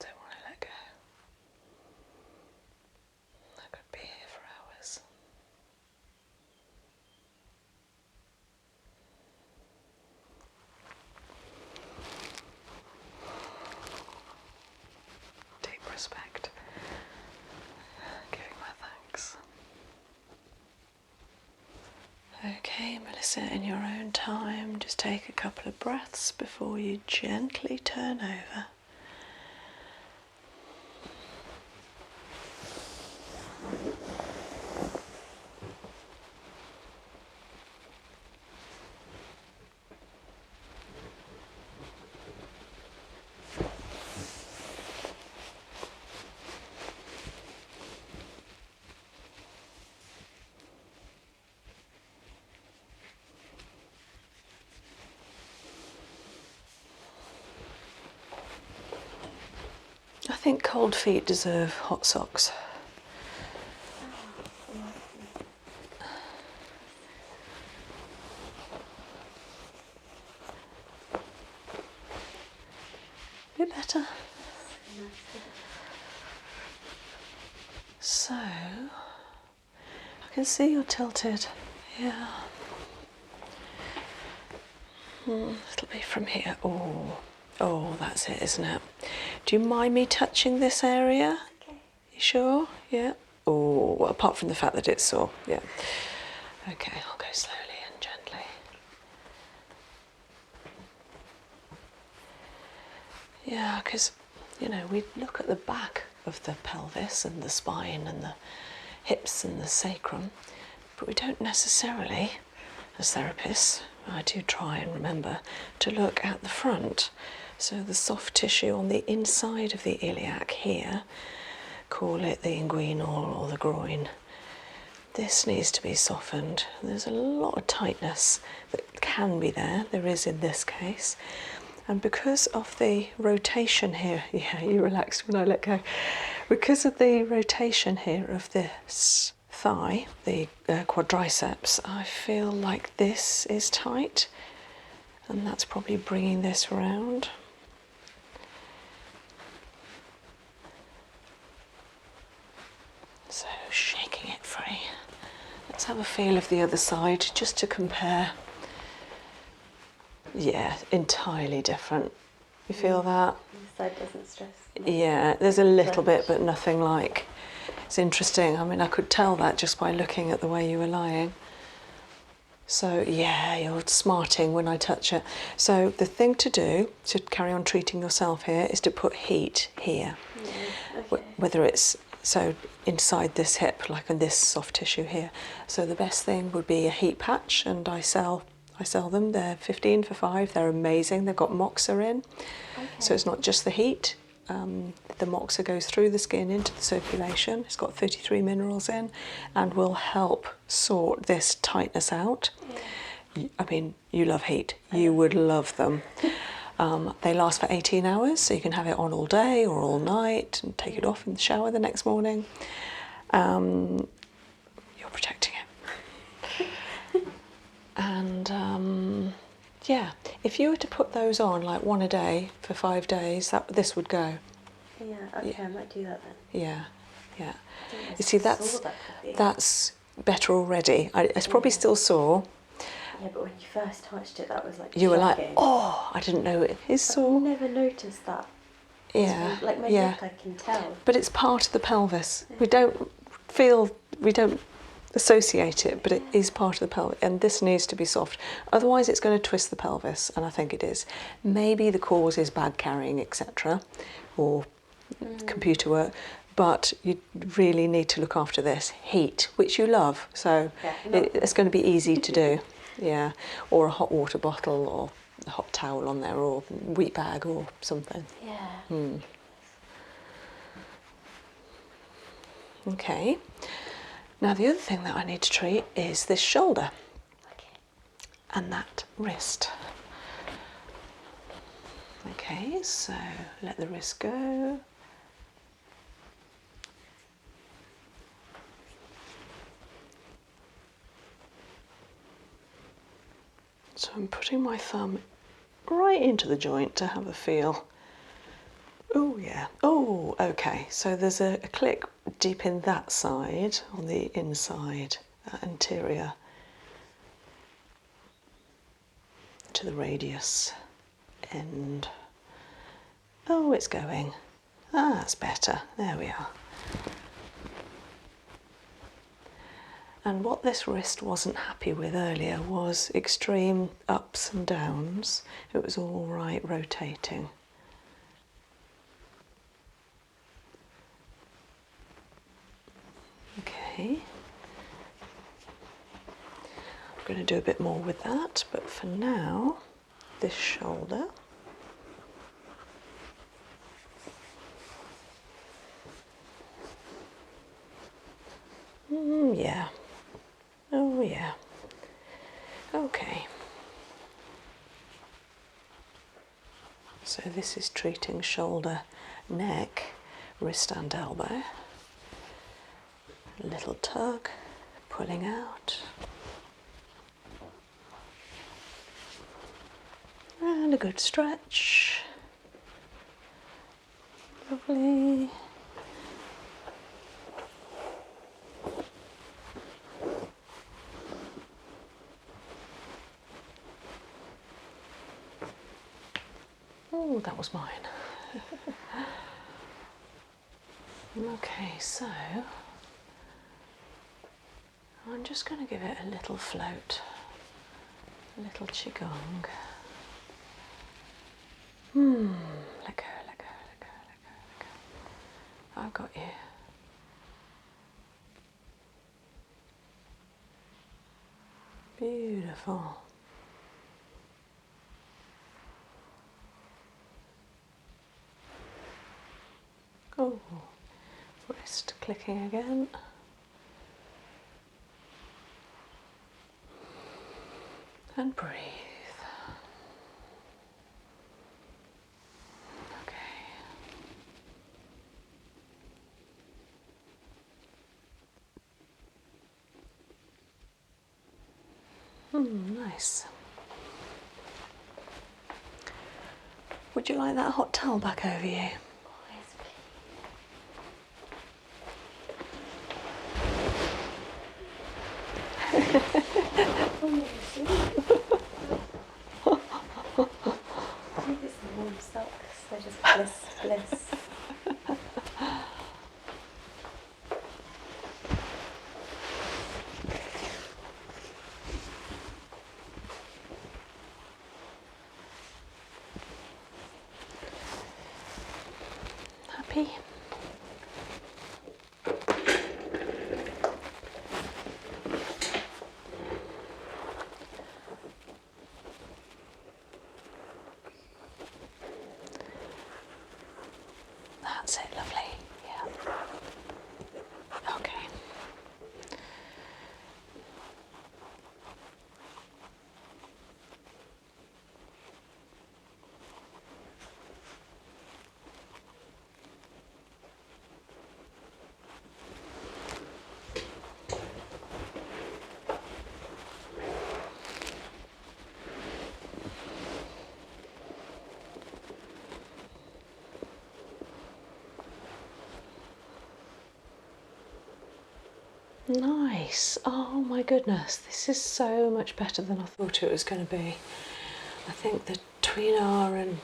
Don't want to let go. I could be here for hours. Deep respect. Giving my thanks. Okay, Melissa, in your own time, just take a couple of breaths before you gently turn over. I think cold feet deserve hot socks. A bit better. So, I can see you're tilted. Yeah. It'll be from here. Oh, that's it, isn't it? Do you mind me touching this area? Okay. You sure? Yeah. Oh, well, apart from the fact that it's sore. Yeah. Okay, I'll go slowly and gently. Yeah, because, you know, we look at the back of the pelvis and the spine and the hips and the sacrum, but we don't necessarily, as therapists, I do try and remember to look at the front. So the soft tissue on the inside of the iliac here, call it the inguinal or the groin. This needs to be softened. There's a lot of tightness that can be there. There is in this case. And because of the rotation here, yeah, you relaxed when I let go. Because of the rotation here of this thigh, the quadriceps, I feel like this is tight, and that's probably bringing this round. So shaking it free. Let's have a feel of the other side just to compare. Yeah, entirely different. You feel that? This side doesn't stress. Yeah, there's a little bit, but nothing like. It's interesting. I mean, I could tell that just by looking at the way you were lying. So, yeah, you're smarting when I touch it. So, the thing to do to carry on treating yourself here is to put heat here. Yeah, okay. Whether it's so inside this hip, like in this soft tissue here. So, the best thing would be a heat patch, and I sell them. They're 15 for 5. They're amazing. They've got moxa in. Okay. So it's not just the heat. The moxa goes through the skin into the circulation. It's got 33 minerals in and will help sort this tightness out. Yeah. I mean, you love heat. You would love them. They last for 18 hours, so you can have it on all day or all night and take it off in the shower the next morning. You're protecting it. And yeah, if you were to put those on like one a day for 5 days, this would go. Yeah, okay, yeah. I might do that then. Yeah, yeah. You see, that's better already. It's probably still sore. Yeah, but when you first touched it, that was like You were like, shocking. oh, I didn't know it is sore. I've never noticed that. Yeah, Like my yeah. neck, I can tell. But it's part of the pelvis. We don't associate it, but it is part of the pelvis, and this needs to be soft. Otherwise, it's going to twist the pelvis, and I think it is. Maybe the cause is bag carrying, etc., or computer work, but you really need to look after this heat, which you love. So it's going to be easy to do. Yeah, or a hot water bottle, or a hot towel on there, or wheat bag, or something. Yeah. Okay. Now the other thing that I need to treat is this shoulder and that wrist. Okay, so let the wrist go. So I'm putting my thumb right into the joint to have a feel. Oh yeah, oh okay, so there's a click deep in that side, on the inside, anterior to the radius end. Oh, it's going. Ah, that's better, there we are. And what this wrist wasn't happy with earlier was extreme ups and downs. It was all right rotating. Okay. I'm going to do a bit more with that, but for now, this shoulder. Yeah. Oh, yeah. Okay. So this is treating shoulder, neck, wrist and elbow. A little tug, pulling out. And a good stretch. Lovely. Oh, that was mine. Okay, so I'm just going to give it a little float, a little qigong. Let go, let go, let go, let go, let go. I've got you. Beautiful. Oh, wrist clicking again. And breathe. Okay. Nice. Would you like that hot towel back over you? Warm socks, they're just bliss, bliss. Happy? That's it, lovely. Yeah. Okay. Nice. Oh my goodness, this is so much better than I thought it was going to be. I think the tweener and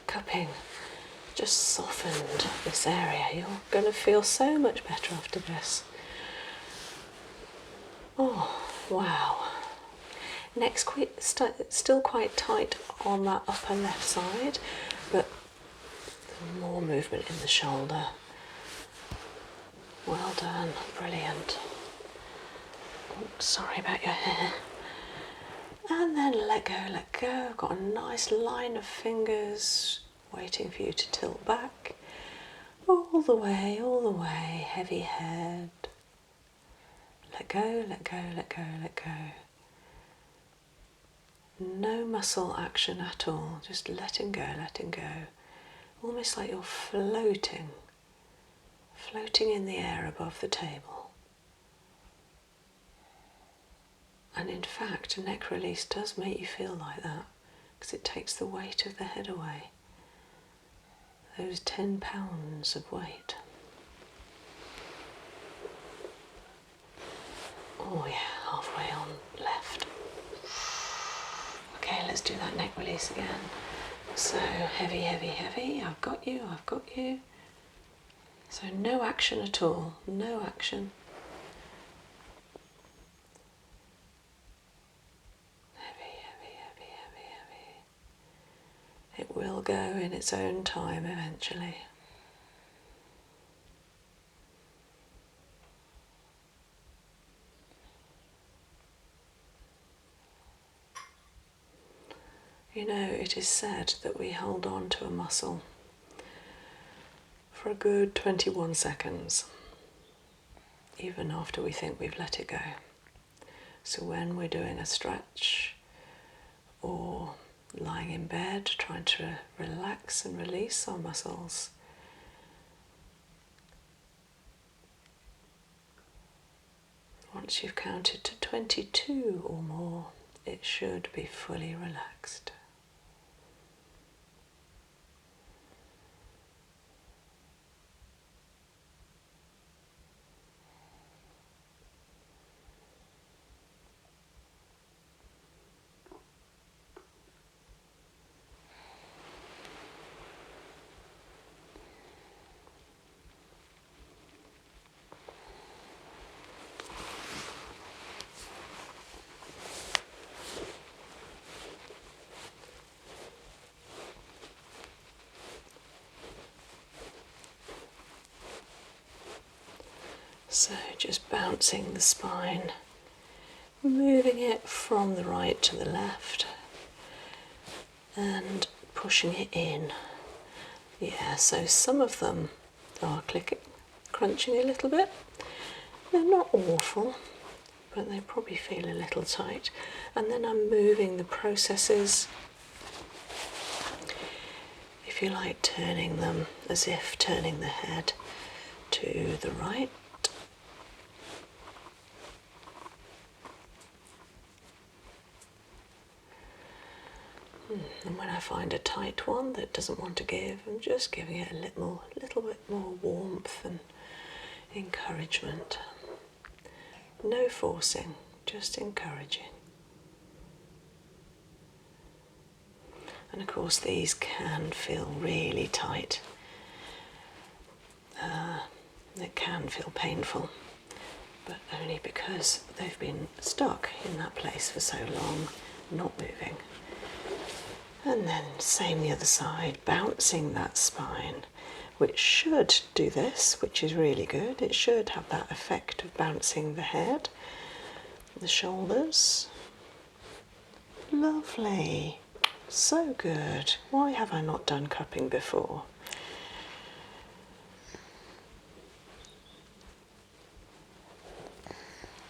cupping just softened this area. You're going to feel so much better after this. Oh, wow. Neck's still quite tight on that upper left side, but more movement in the shoulder. Well done, brilliant. Oh, sorry about your hair. And then let go, let go. I've got a nice line of fingers waiting for you to tilt back. All the way, heavy head. Let go, let go, let go, let go. No muscle action at all, just letting go, letting go. Almost like you're floating in the air above the table. And in fact, neck release does make you feel like that because it takes the weight of the head away. Those 10 pounds of weight. Oh yeah, halfway on left. Okay, let's do that neck release again. So heavy, heavy, heavy. I've got you, I've got you. So no action at all, no action. Heavy, heavy, heavy, heavy, heavy. It will go in its own time eventually. You know, it is said that we hold on to a muscle for a good 21 seconds, even after we think we've let it go. So when we're doing a stretch or lying in bed trying to relax and release our muscles, once you've counted to 22 or more, it should be fully relaxed. So just bouncing the spine, moving it from the right to the left and pushing it in. Yeah, so some of them are clicking, crunching a little bit. They're not awful, but they probably feel a little tight. And then I'm moving the processes, if you like, turning them as if turning the head to the right. And when I find a tight one that doesn't want to give, I'm just giving it a little bit more warmth and encouragement. No forcing, just encouraging. And of course these can feel really tight. It can feel painful, but only because they've been stuck in that place for so long, not moving. And then same the other side, bouncing that spine, which should do this, which is really good. It should have that effect of bouncing the head, the shoulders. Lovely. So good. Why have I not done cupping before?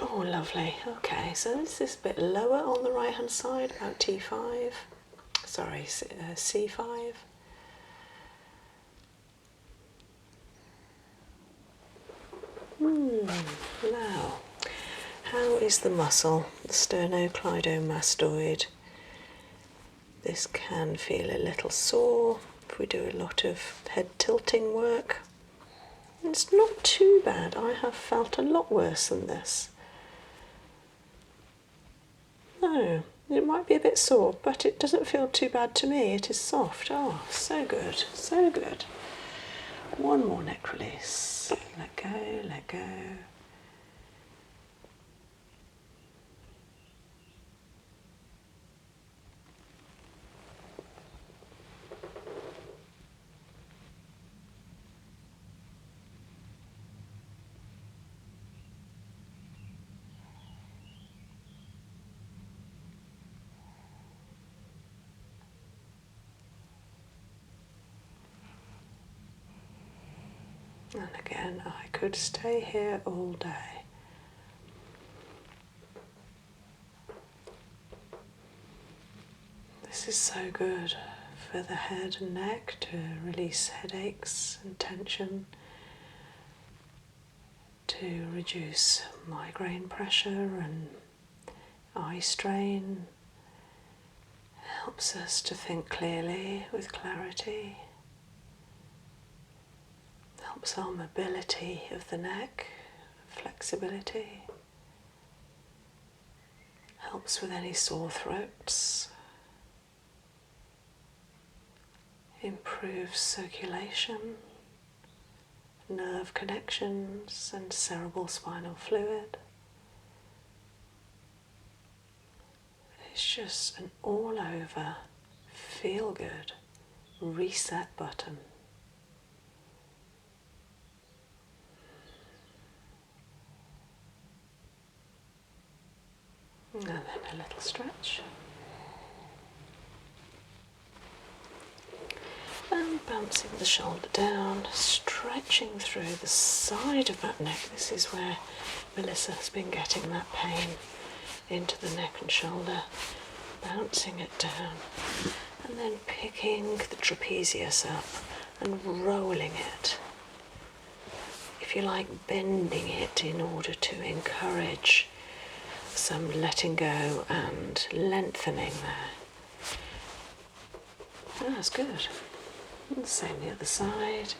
Oh, lovely. Okay, so this is a bit lower on the right hand side, about T5. Sorry, C5. Now, how is the muscle, the sternocleidomastoid? This can feel a little sore if we do a lot of head tilting work. It's not too bad. I have felt a lot worse than this. No, it might be a bit sore, but it doesn't feel too bad to me. It is soft. Oh, so good, so good. One more neck release. Let go, let go. And again, I could stay here all day. This is so good for the head and neck to release headaches and tension, to reduce migraine pressure and eye strain. Helps us to think clearly with clarity. Helps our mobility of the neck, flexibility. Helps with any sore throats. Improves circulation, nerve connections and cerebral spinal fluid. It's just an all-over, feel-good reset button. And then a little stretch. And bouncing the shoulder down, stretching through the side of that neck. This is where Melissa has been getting that pain into the neck and shoulder. Bouncing it down. And then picking the trapezius up and rolling it. If you like, bending it in order to encourage some letting go and lengthening there. That's good. And the same the other side.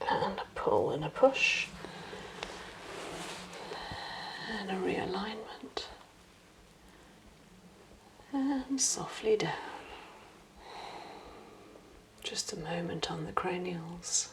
And a pull and a push. And a realignment. And softly down. Just a moment on the cranials.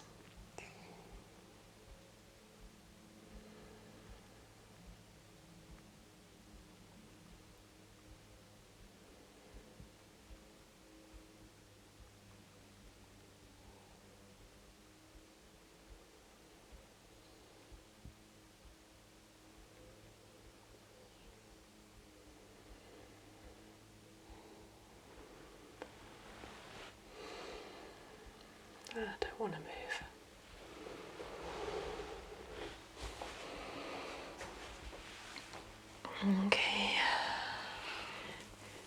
I don't want to move. Okay.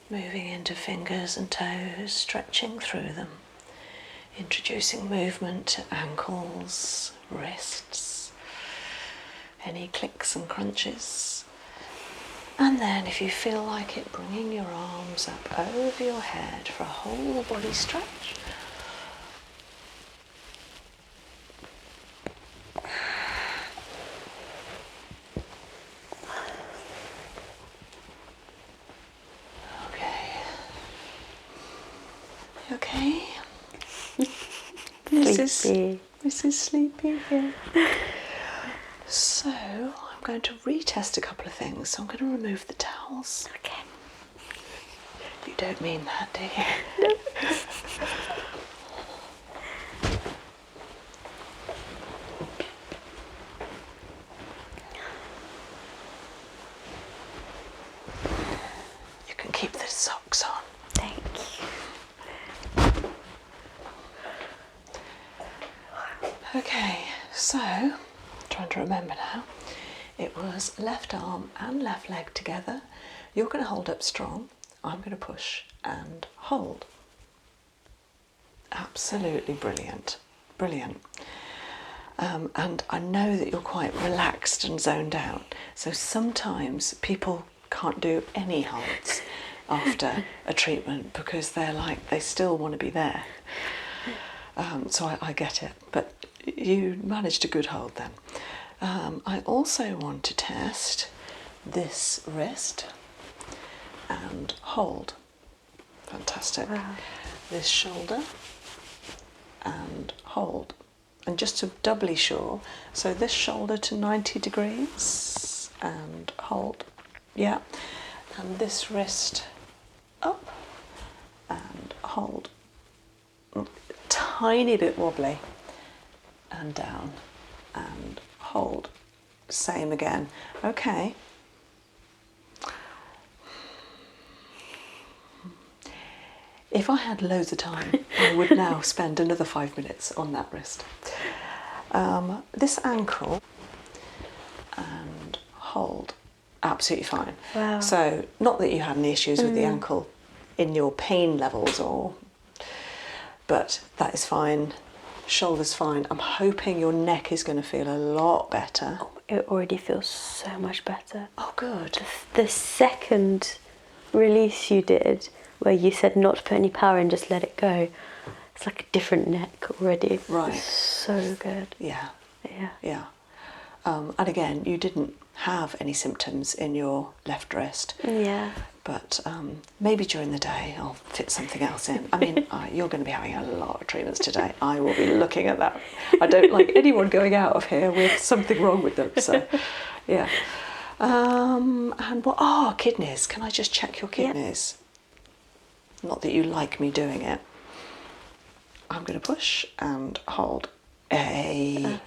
Moving into fingers and toes, stretching through them. Introducing movement to ankles, wrists, any clicks and crunches. And then if you feel like it, bringing your arms up over your head for a whole body stretch. Okay. Mrs. Sleepy here. So I'm going to retest a couple of things. So I'm going to remove the towels. Okay. You don't mean that, do you? No. You can keep the socks on. Thank you. Okay, so trying to remember now. It was left arm and left leg together. You're going to hold up strong. I'm going to push and hold. Absolutely brilliant. Brilliant. And I know that you're quite relaxed and zoned out. So sometimes people can't do any holds after a treatment because they're like, they still want to be there. So I get it. But you managed a good hold then. I also want to test this wrist and hold. Fantastic. Wow. This shoulder and hold. And just to doubly sure, so this shoulder to 90 degrees and hold. Yeah. And this wrist up and hold. Tiny bit wobbly and down and hold. Same again. Okay. If I had loads of time, I would now spend another 5 minutes on that wrist. This ankle and hold, absolutely fine. Wow. So, not that you had any issues with the ankle in your pain levels, but that is fine. Shoulder's fine. I'm hoping your neck is going to feel a lot better. It already feels so much better. Oh, good. The second release you did, where you said not to put any power in, just let it go, it's like a different neck already. Right. It's so good. Yeah. Yeah. Yeah. And again, you didn't have any symptoms in your left wrist. Yeah. But maybe during the day I'll fit something else in. I mean, you're going to be having a lot of treatments today. I will be looking at that. I don't like anyone going out of here with something wrong with them. So, yeah. And what? Oh, kidneys. Can I just check your kidneys? Yeah. Not that you like me doing it. I'm going to push and hold. Hey.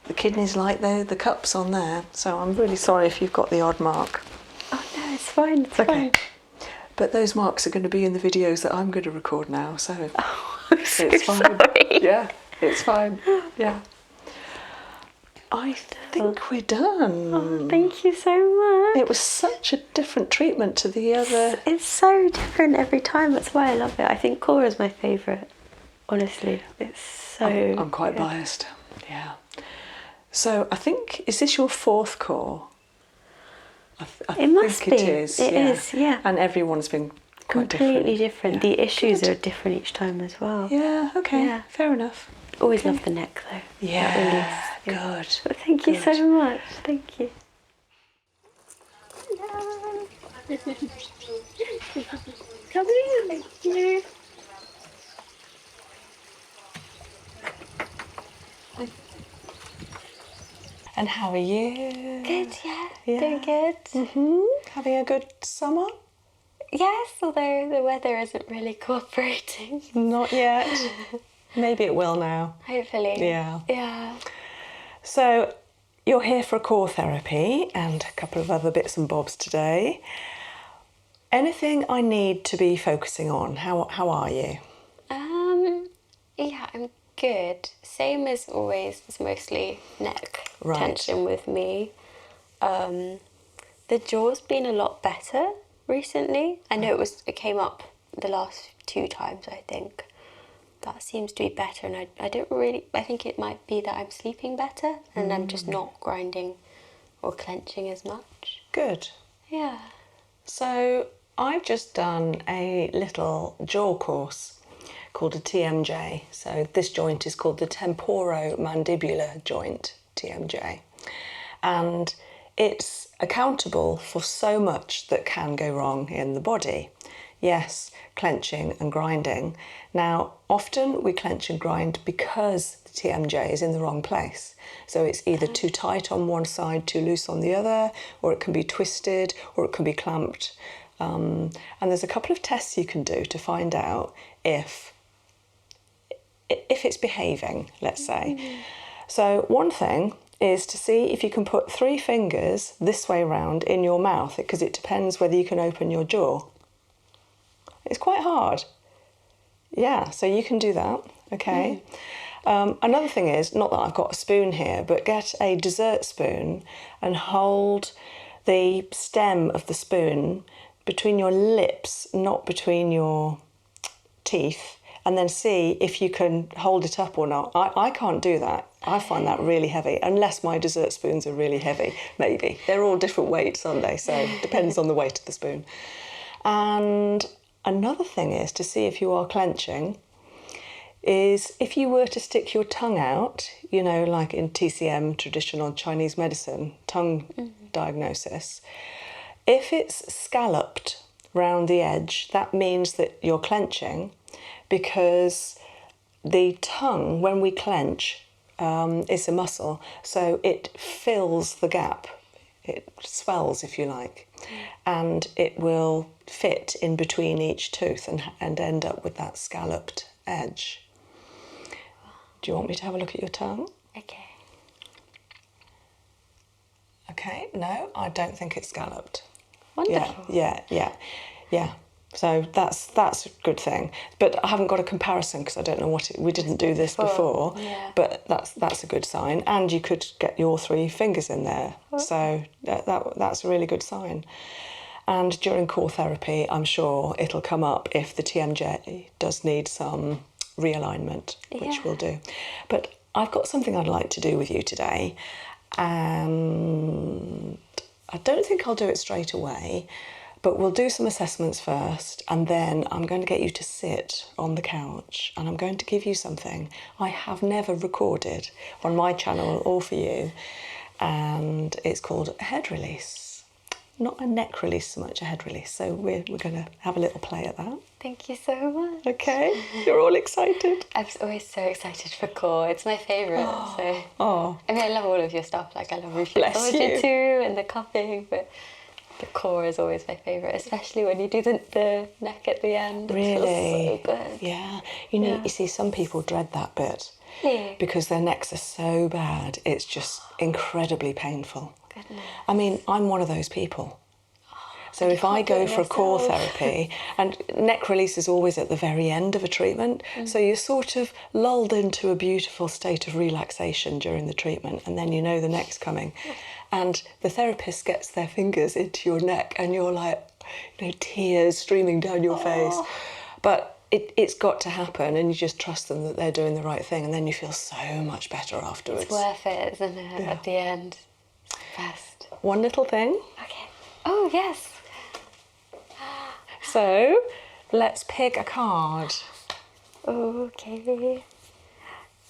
The kidneys like the cups on there. So I'm really sorry if you've got the odd mark. Oh no, it's fine. It's Okay. fine. But those marks are going to be in the videos that I'm going to record now, so I'm so it's fine. sorry. Yeah, it's fine. Yeah. I think we're done. Oh, thank you so much. It was such a different treatment to the other. It's so different every time. That's why I love it. I think core is my favourite. Honestly, it's so. I'm quite good. biased. Yeah. So I think, is this your fourth core? It must think be. It is. It is, yeah. And everyone's been quite Completely different. Yeah. The issues Good. are different each time as well. Yeah. Okay. Yeah. Fair enough. Always Okay. love the neck though. Yeah. That release. Good. But thank you so much. Thank you. Come in. Thank you. And how are you? Good, yeah. Yeah. Doing good. Having a good summer? Yes, although the weather isn't really cooperating. Not yet. Maybe it will now. Hopefully. Yeah. Yeah. So you're here for a core therapy and a couple of other bits and bobs today. Anything I need to be focusing on? How are you? Yeah, I'm good. Same as always, it's mostly neck Right. tension with me. The jaw's been a lot better recently. I know it came up the last 2 times, I think. That seems to be better, and I think it might be that I'm sleeping better and I'm just not grinding or clenching as much. Good. Yeah. So I've just done a little jaw course called a TMJ. So this joint is called the temporomandibular joint, TMJ. And it's accountable for so much that can go wrong in the body. Yes, clenching and grinding. Now, often we clench and grind because the TMJ is in the wrong place. So it's either too tight on one side, too loose on the other, or it can be twisted, or it can be clamped. And there's a couple of tests you can do to find out if it's behaving, let's say. So one thing is to see if you can put 3 fingers this way round in your mouth, because it depends whether you can open your jaw. It's quite hard. Yeah, so you can do that, okay? Another thing is, not that I've got a spoon here, but get a dessert spoon and hold the stem of the spoon between your lips, not between your teeth, and then see if you can hold it up or not. I can't do that. I find that really heavy, unless my dessert spoons are really heavy, maybe. They're all different weights, aren't they? So it depends on the weight of the spoon. And another thing is to see if you are clenching is if you were to stick your tongue out, you know, like in TCM, traditional Chinese medicine, tongue diagnosis, if it's scalloped round the edge, that means that you're clenching, because the tongue, when we clench, is a muscle, so it fills the gap. It swells, if you like, and it will fit in between each tooth and end up with that scalloped edge. Do you want me to have a look at your tongue? Okay. Okay, no, I don't think it's scalloped. Wonderful. Yeah. So that's a good thing. But I haven't got a comparison because I don't know we didn't do this before. Yeah. But that's a good sign. And you could get your 3 fingers in there. So that's a really good sign. And during core therapy, I'm sure it'll come up if the TMJ does need some realignment, which we'll do. But I've got something I'd like to do with you today. And I don't think I'll do it straight away, but we'll do some assessments first, and then I'm going to get you to sit on the couch and I'm going to give you something I have never recorded on my channel or for you, and it's called a head release. Not a neck release so much, a head release. So we're going to have a little play at that. Thank you so much. Okay, you're all excited. I'm always so excited for core. It's my favourite. I mean, I love all of your stuff. Like, I love reflexology too, and the cupping, but the core is always my favourite, especially when you do the neck at the end. It Really? feels so good. Yeah. You see, some people dread that bit. Really? Because their necks are so bad, it's just incredibly painful. Goodness. I mean, I'm one of those people. So if I go for a core therapy, and neck release is always at the very end of a treatment, so you're sort of lulled into a beautiful state of relaxation during the treatment, and then you know the neck's coming. And the therapist gets their fingers into your neck and you're like, tears streaming down your face. But it's got to happen, and you just trust them that they're doing the right thing, and then you feel so much better afterwards. It's worth it, isn't it, at the end? It's the best. One little thing. Okay. Oh, yes. So, let's pick a card. Okay.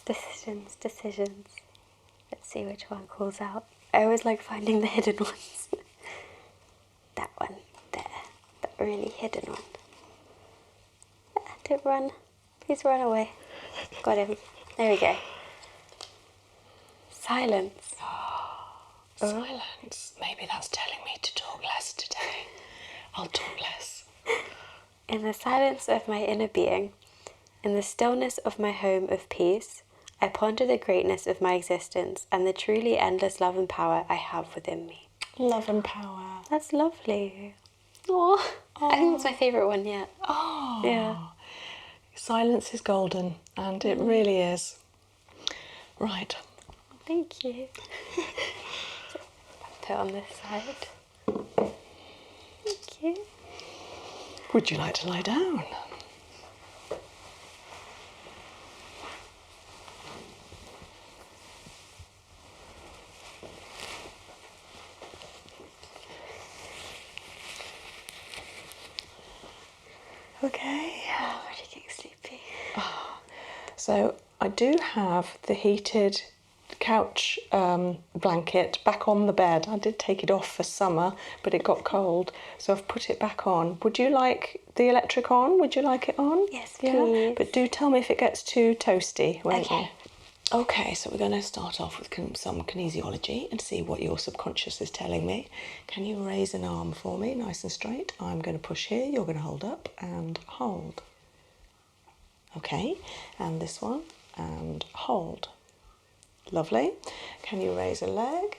Decisions. Let's see which one calls out. I always like finding the hidden ones. That one there. That really hidden one. Don't run. Please run away. Got him. There we go. Silence. Silence. Maybe that's telling me to talk less today. I'll talk less. In the silence of my inner being, in the stillness of my home of peace, I ponder the greatness of my existence and the truly endless love and power I have within me. Love and power. That's lovely. Aww. I think that's my favourite one yet. Oh. Yeah. Silence is golden, and it really is. Right. Thank you. Put on this side. Thank you. Would you like to lie down? Okay. Oh, I'm already getting sleepy. So I do have the heated couch blanket back on the bed. I did take it off for summer, but it got cold, so I've put it back on. Would you like the electric on? Would you like it on? Yes, please. But do tell me if it gets too toasty, won't Okay. you? Okay, so we're going to start off with some kinesiology and see what your subconscious is telling me. Can you raise an arm for me, nice and straight? I'm going to push here, you're going to hold up and hold. Okay, and this one, and hold. Lovely. Can you raise a leg?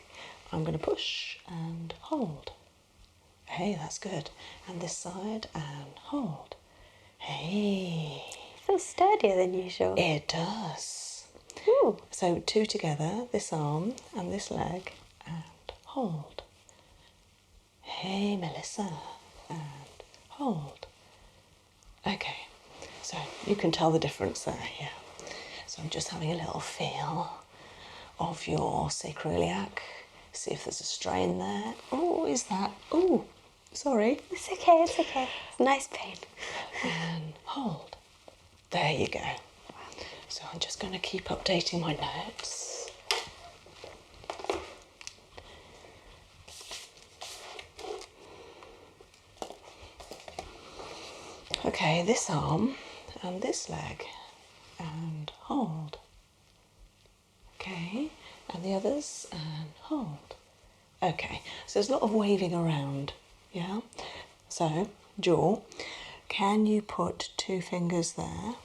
I'm going to push and hold. Hey, that's good. And this side and hold. Hey. Feels sturdier than usual. It does. Ooh. So 2 together, this arm and this leg, and hold. Hey, Melissa, and hold. Okay, so you can tell the difference there, yeah. So I'm just having a little feel of your sacroiliac. See if there's a strain there. Oh, is that? Oh, sorry. It's okay, it's okay. It's nice pain. And hold. There you go. So I'm just going to keep updating my notes. Okay, this arm and this leg, and hold. Okay, and the others, and hold. Okay, so there's a lot of waving around, yeah? So, jaw, can you put 2 fingers there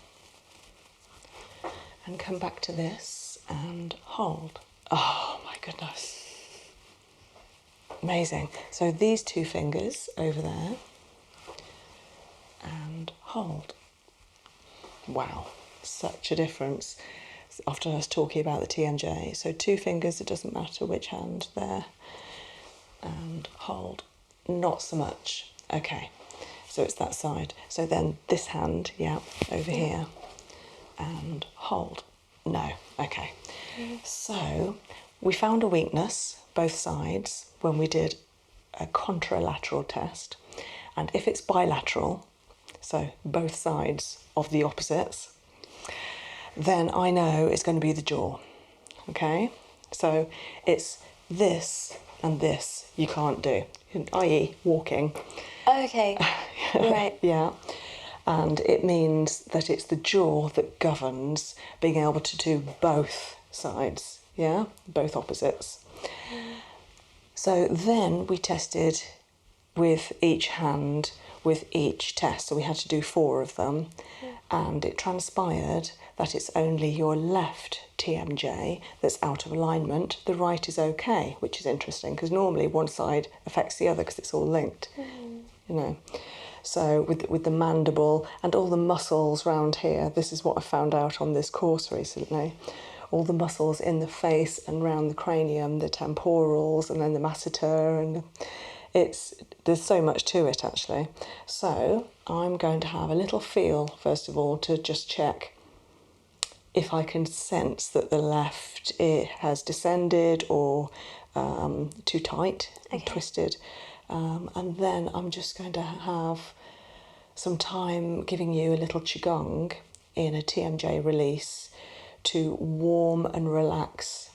and come back to this and hold? Oh my goodness. Amazing. So these 2 fingers over there and hold. Wow, such a difference. After I was talking about the TMJ, so 2 fingers, it doesn't matter which hand there, and hold. Not so much. Okay, so it's that side. So then this hand, yeah, over here, and hold. No, okay. So we found a weakness, both sides, when we did a contralateral test, and if it's bilateral, so both sides of the opposites, then I know it's going to be the jaw, okay? So it's this and this you can't do, i.e. walking. Okay, right. Yeah, and it means that it's the jaw that governs being able to do both sides, yeah, both opposites. So then we tested with each hand with each test, so we had to do 4 of them, and it transpired that it's only your left TMJ that's out of alignment. The right is okay, which is interesting because normally one side affects the other because it's all linked, you know. So with the mandible and all the muscles round here, this is what I found out on this course recently. All the muscles in the face and round the cranium, the temporals and then the masseter, and there's so much to it actually. So I'm going to have a little feel first of all to just check if I can sense that the left ear has descended or too tight and twisted. And then I'm just going to have some time giving you a little qigong in a TMJ release to warm and relax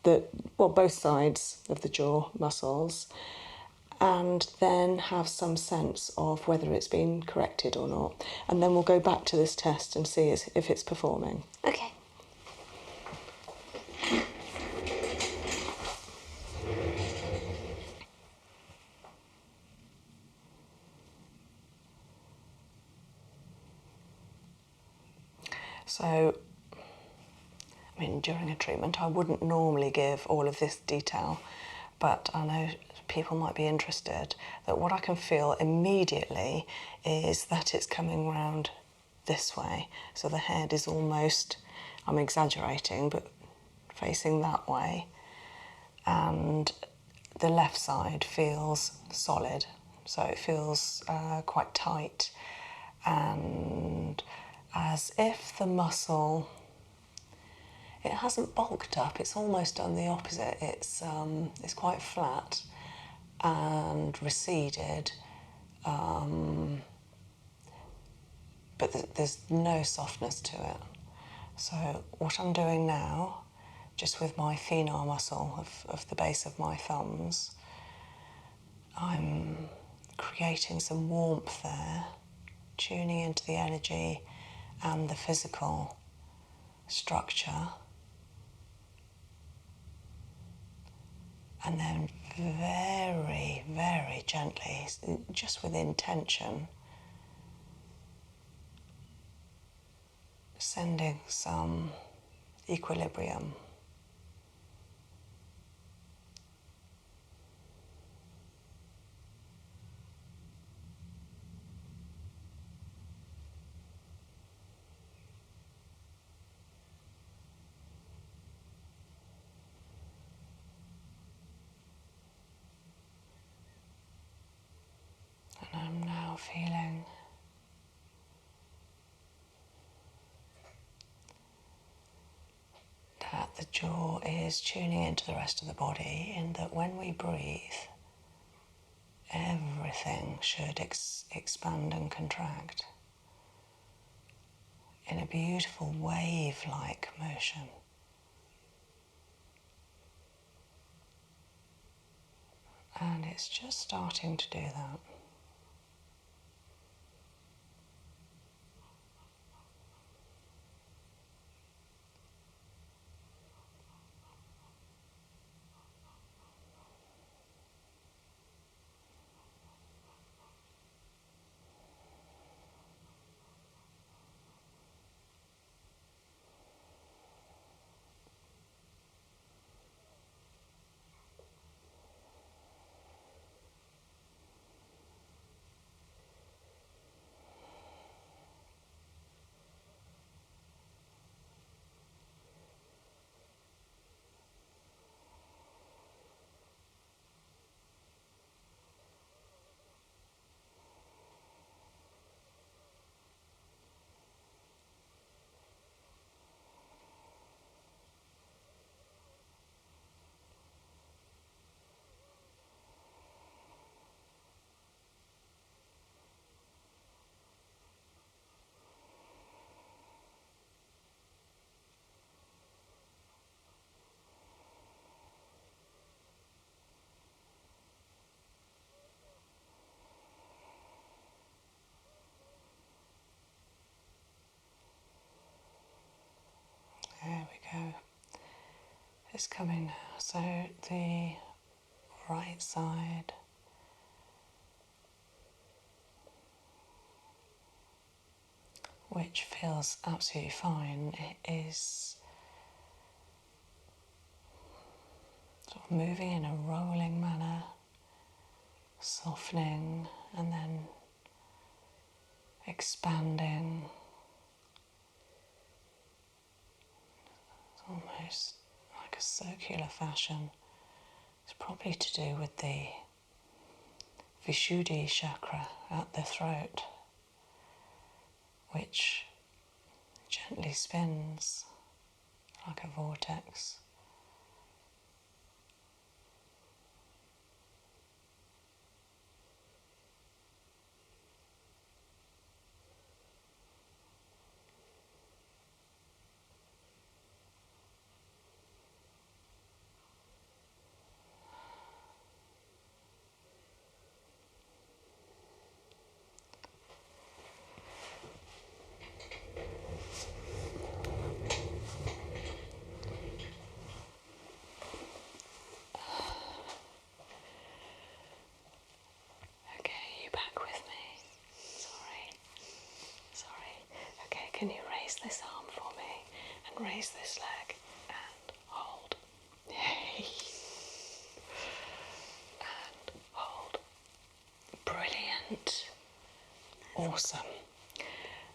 both sides of the jaw muscles. and then have some sense of whether it's been corrected or not. And then we'll go back to this test and see if it's performing. Okay. So, I mean, during a treatment, I wouldn't normally give all of this detail, but I know people might be interested that what I can feel immediately is that it's coming round this way. So the head is almost, I'm exaggerating, but facing that way. And the left side feels solid. So it feels quite tight, and as if the muscle, it hasn't bulked up, it's almost done the opposite. It's quite flat and receded, but there's no softness to it. So what I'm doing now, just with my thenar muscle of the base of my thumbs, I'm creating some warmth there, tuning into the energy and the physical structure, and then very, very gently, just with intention, sending some equilibrium. And I'm now feeling that the jaw is tuning into the rest of the body, in that when we breathe, everything should expand and contract in a beautiful wave-like motion. And it's just starting to do that. There we go. It's coming now. So the right side, which feels absolutely fine, it is sort of moving in a rolling manner, softening and then expanding. It's almost like a circular fashion. It's probably to do with the Vishuddhi chakra at the throat, which gently spins like a vortex. raise this leg and hold. Hey. And hold. Brilliant. Awesome.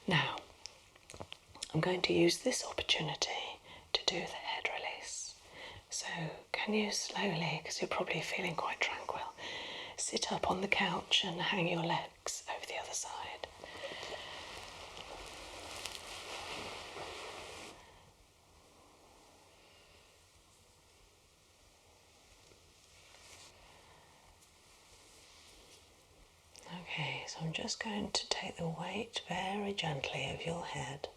Now, I'm going to use this opportunity to do the head release. So, can you slowly, because you're probably feeling quite tranquil, sit up on the couch and hang your legs over the other side. Okay, so I'm just going to take the weight very gently of your head.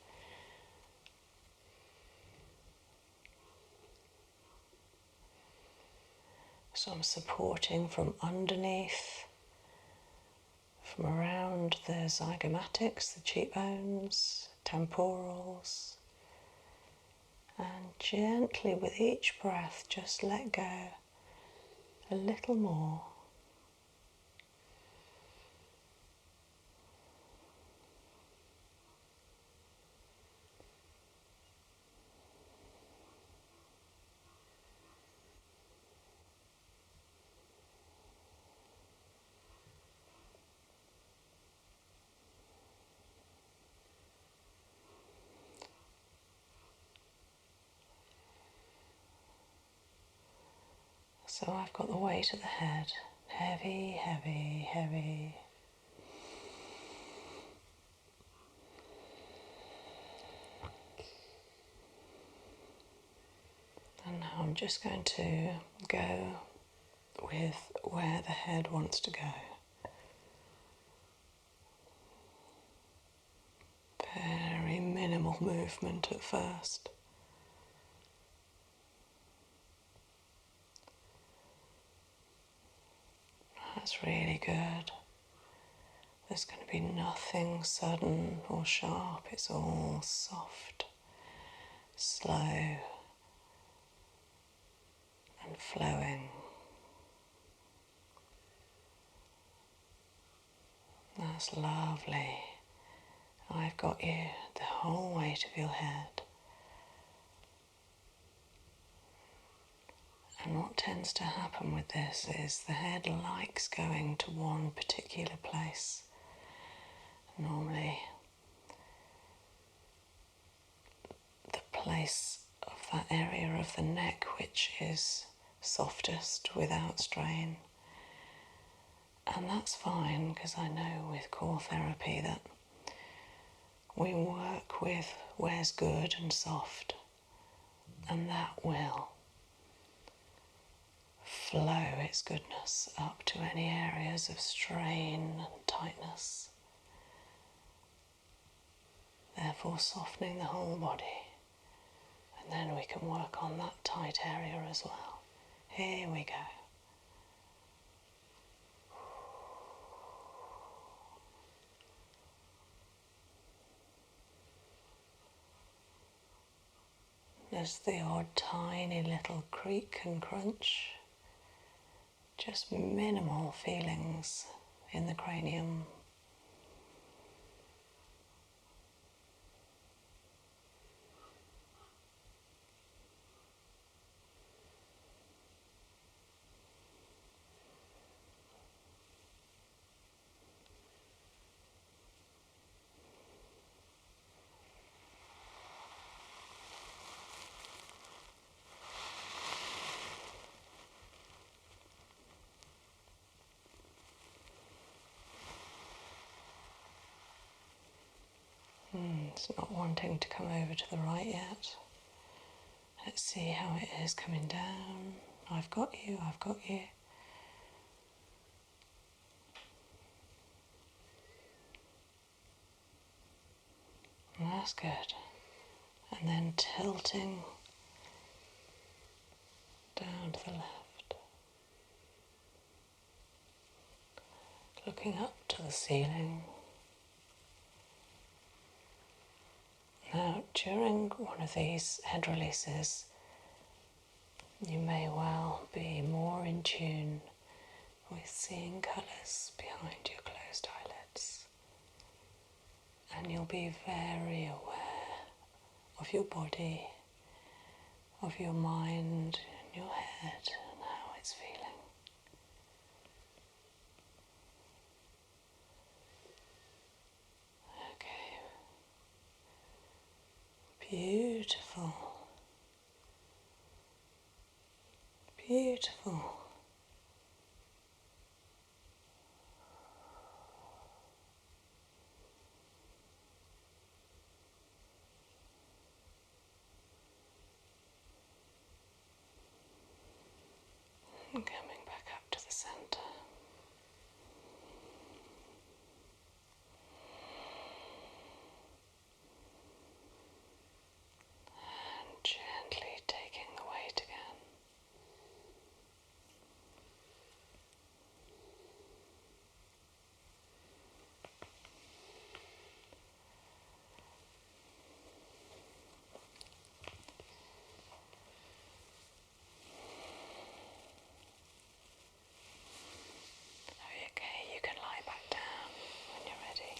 So I'm supporting from underneath, from around the zygomatics, the cheekbones, temporals, and gently with each breath just let go a little more. So I've got the weight of the head, heavy, heavy, heavy. And now I'm just going to go with where the head wants to go. Very minimal movement at first. That's really good. There's going to be nothing sudden or sharp. It's all soft, slow, and flowing. That's lovely. I've got you, the whole weight of your head. And what tends to happen with this is the head likes going to one particular place. Normally, the place of that area of the neck which is softest without strain. And that's fine, because I know with core therapy that we work with where's good and soft, and that will flow its goodness up to any areas of strain and tightness, therefore softening the whole body. And then we can work on that tight area as well. Here we go. There's the odd tiny little creak and crunch, just minimal feelings in the cranium. It's not wanting to come over to the right yet. Let's see how it is coming down. I've got you, I've got you. That's good. And then tilting down to the left. Looking up to the ceiling. Now, during one of these head releases, you may well be more in tune with seeing colours behind your closed eyelids. And you'll be very aware of your body of your mind and your head and how it's feeling. Okay. Beautiful. Beautiful. And coming back up to the centre. And gently taking the weight again. Okay, you can lie back down when you're ready.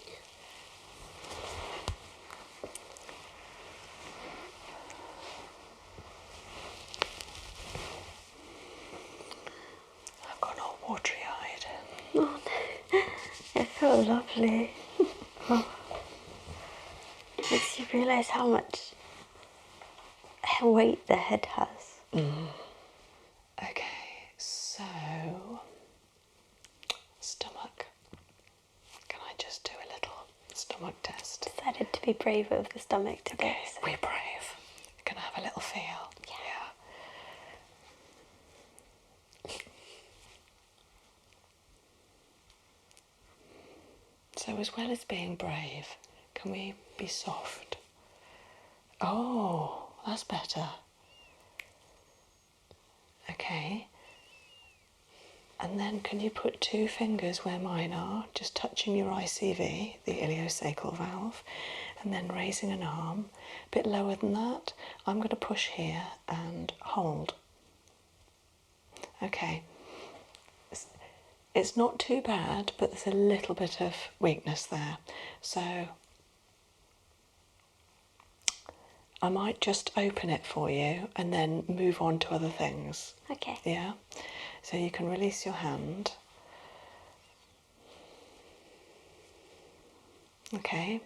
I've gone all watery-eyed. Oh, it felt lovely. Oh. Makes you realise how much weight the head has. Okay, so stomach. Can I just do a little stomach test? Decided to be braver with the stomach today. Okay, we're brave. Can I have a little feel? Yeah. So as well as being brave, can we be soft? Oh, that's better. Okay. And then can you put 2 fingers where mine are, just touching your ICV, the ileosacral valve, and then raising an arm, a bit lower than that. I'm going to push here and hold. Okay. It's not too bad, but there's a little bit of weakness there. So I might just open it for you and then move on to other things. Okay. Yeah? So you can release your hand. Okay.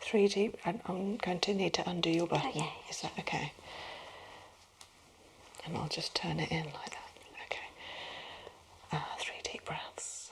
3 deep. I'm going to need to undo your button. Okay. Is that okay? And I'll just turn it in like that. Okay. 3 deep breaths.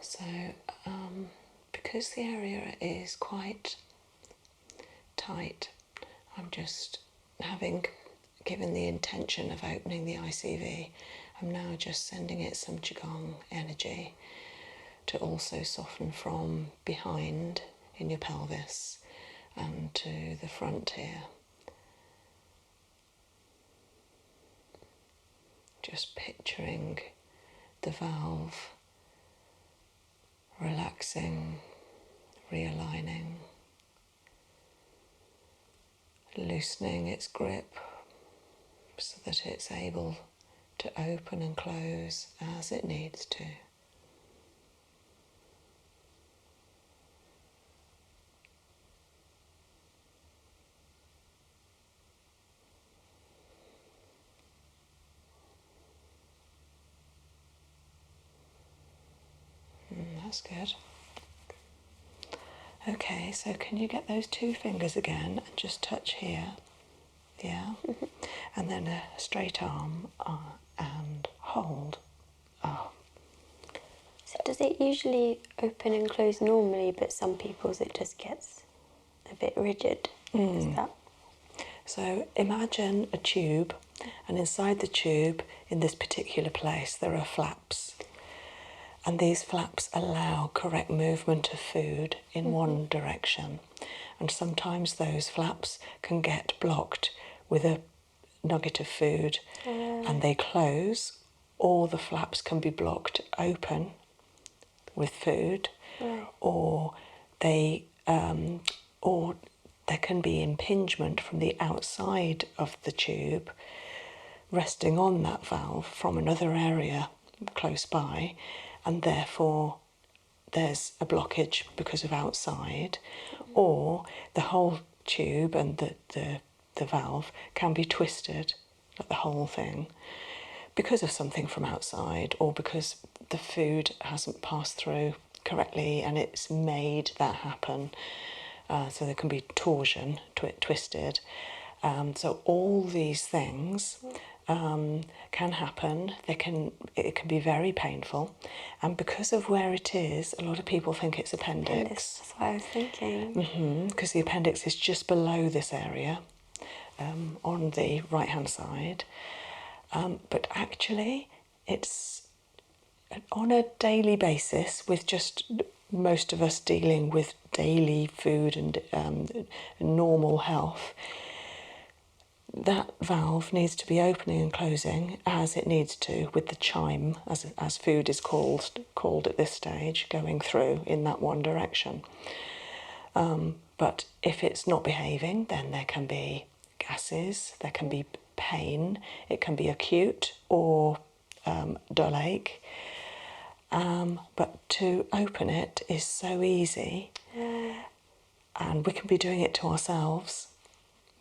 So, because the area is quite tight, I'm just having given the intention of opening the ICV, I'm now just sending it some Qigong energy to also soften from behind in your pelvis and to the front here. Just picturing the valve relaxing, realigning, loosening its grip so that it's able to open and close as it needs to. That's good. Okay, so can you get those 2 fingers again and just touch here? Yeah? And then a straight arm and hold. Oh. So does it usually open and close normally, but some people's it just gets bit rigid. Is that? So imagine a tube, and inside the tube, in this particular place, there are flaps. And these flaps allow correct movement of food in one direction. And sometimes those flaps can get blocked with a nugget of food and they close, or the flaps can be blocked open with food, or there can be impingement from the outside of the tube resting on that valve from another area close by, and therefore there's a blockage because of outside, or the whole tube and the valve can be twisted, like the whole thing, because of something from outside, or because the food hasn't passed through correctly and it's made that happen. So there can be torsion, twisted. So all these things can happen. It can be very painful, and because of where it is, a lot of people think it's appendix. That's what I was thinking. Because the appendix is just below this area on the right hand side, but actually it's on a daily basis, with just most of us dealing with daily food and normal health, that valve needs to be opening and closing as it needs to, with the chime, as food is called at this stage, going through in that one direction. But if it's not behaving, then there can be gases, there can be pain, it can be acute or dull ache. But to open it is so easy, and we can be doing it to ourselves.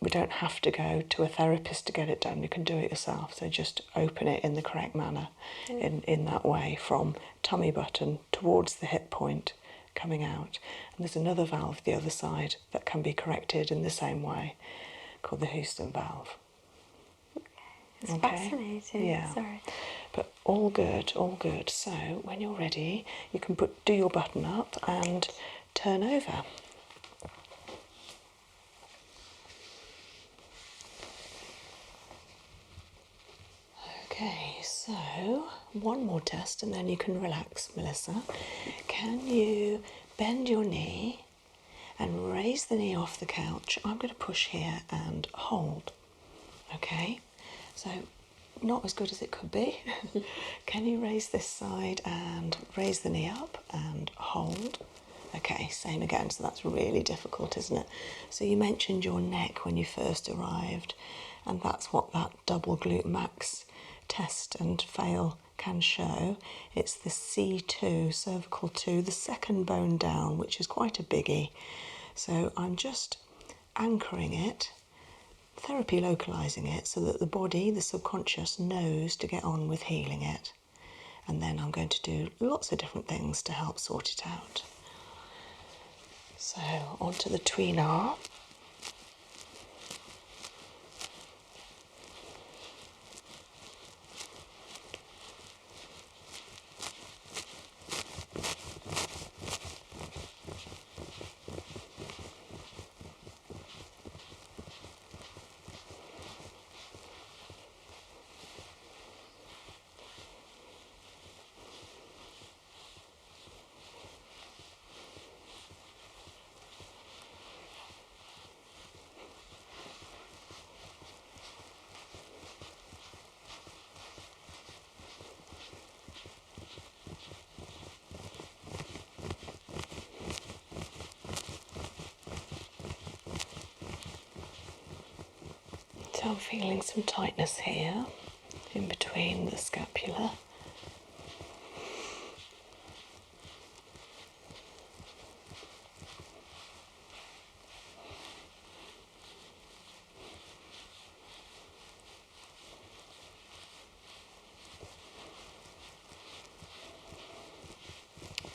We don't have to go to a therapist to get it done. You can do it yourself. So just open it in the correct manner, in that way, from tummy button towards the hip point, coming out. And there's another valve the other side that can be corrected in the same way, called the Houston valve. It's fascinating. Yeah. Sorry. But all good, all good. So when you're ready, you can do your button up and turn over. Okay, so one more test and then you can relax, Melissa. Can you bend your knee and raise the knee off the couch? I'm going to push here and hold. Okay, so not as good as it could be. Can you raise this side and raise the knee up and hold? Okay, same again. So that's really difficult, isn't it? So you mentioned your neck when you first arrived, and that's what that double glute max test and fail can show. It's the C2, cervical 2, the second bone down, which is quite a biggie. So I'm just anchoring it, therapy localizing it, so that the body, the subconscious, knows to get on with healing it. And then I'm going to do lots of different things to help sort it out. So onto the tweener. So I'm feeling some tightness here in between the scapula.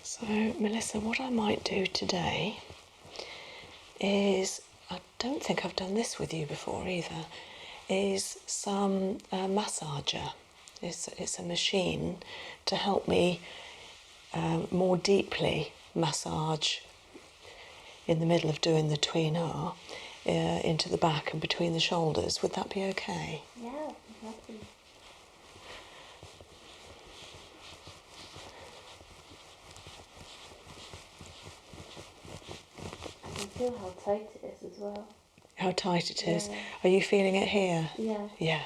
So Melissa, what I might do today is, I don't think I've done this with you before either, is some massager. It's a machine to help me more deeply massage in the middle of doing the tweener into the back and between the shoulders. Would that be okay? Yeah, exactly. I can feel how tight it is as well. How tight it is. Are you feeling it here? Yeah. Yeah.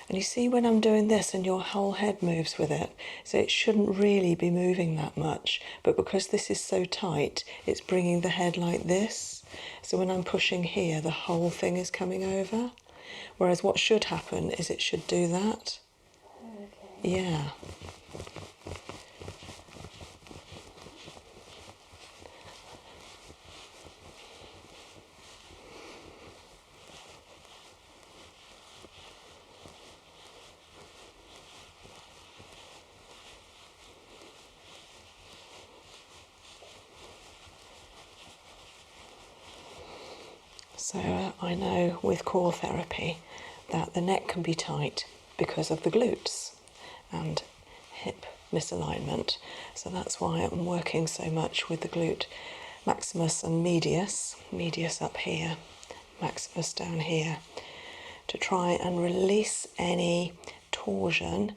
And you see when I'm doing this and your whole head moves with it, so it shouldn't really be moving that much, but because this is so tight, it's bringing the head like this. So when I'm pushing here, the whole thing is coming over. Whereas what should happen is it should do that. Okay. Yeah. So I know with core therapy that the neck can be tight because of the glutes and hip misalignment. So that's why I'm working so much with the glute maximus and medius, medius up here, maximus down here, to try and release any torsion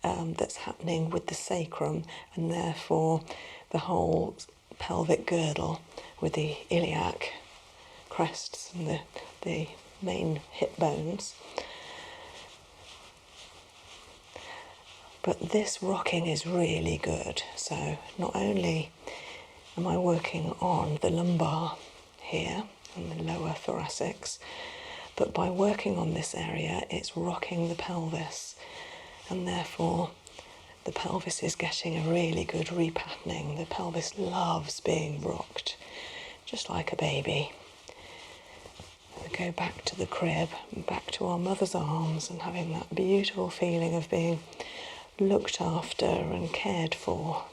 that's happening with the sacrum and therefore the whole pelvic girdle with the iliac crests and the main hip bones. But this rocking is really good. So not only am I working on the lumbar here and the lower thoracics, but by working on this area, it's rocking the pelvis, and therefore the pelvis is getting a really good repatterning. The pelvis loves being rocked, just like a baby. We go back to the crib, back to our mother's arms, and having that beautiful feeling of being looked after and cared for.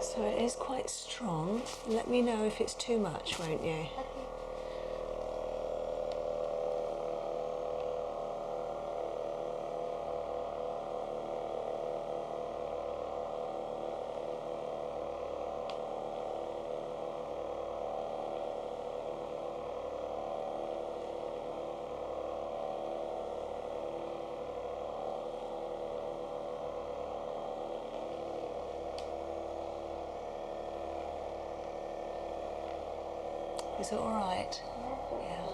So it is quite strong. Let me know if it's too much, won't you? Is it all right? Yeah.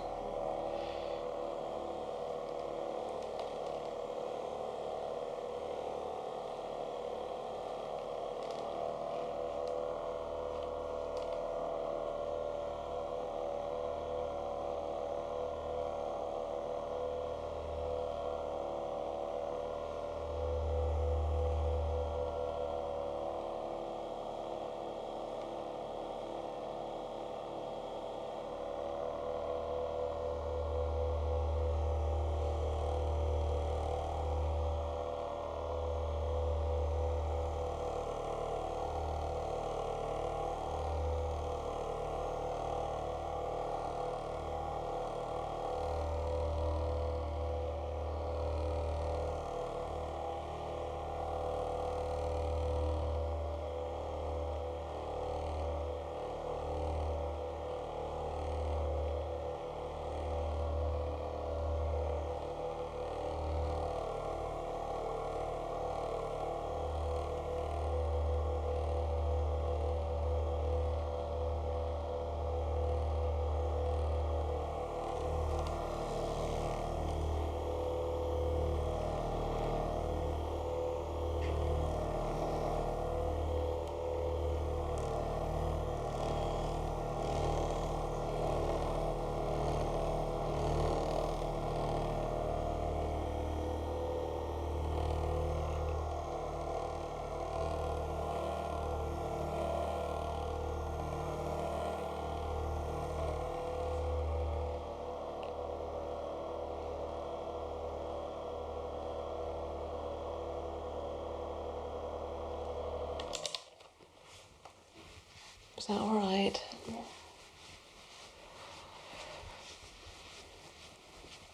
Is that all right? Yeah.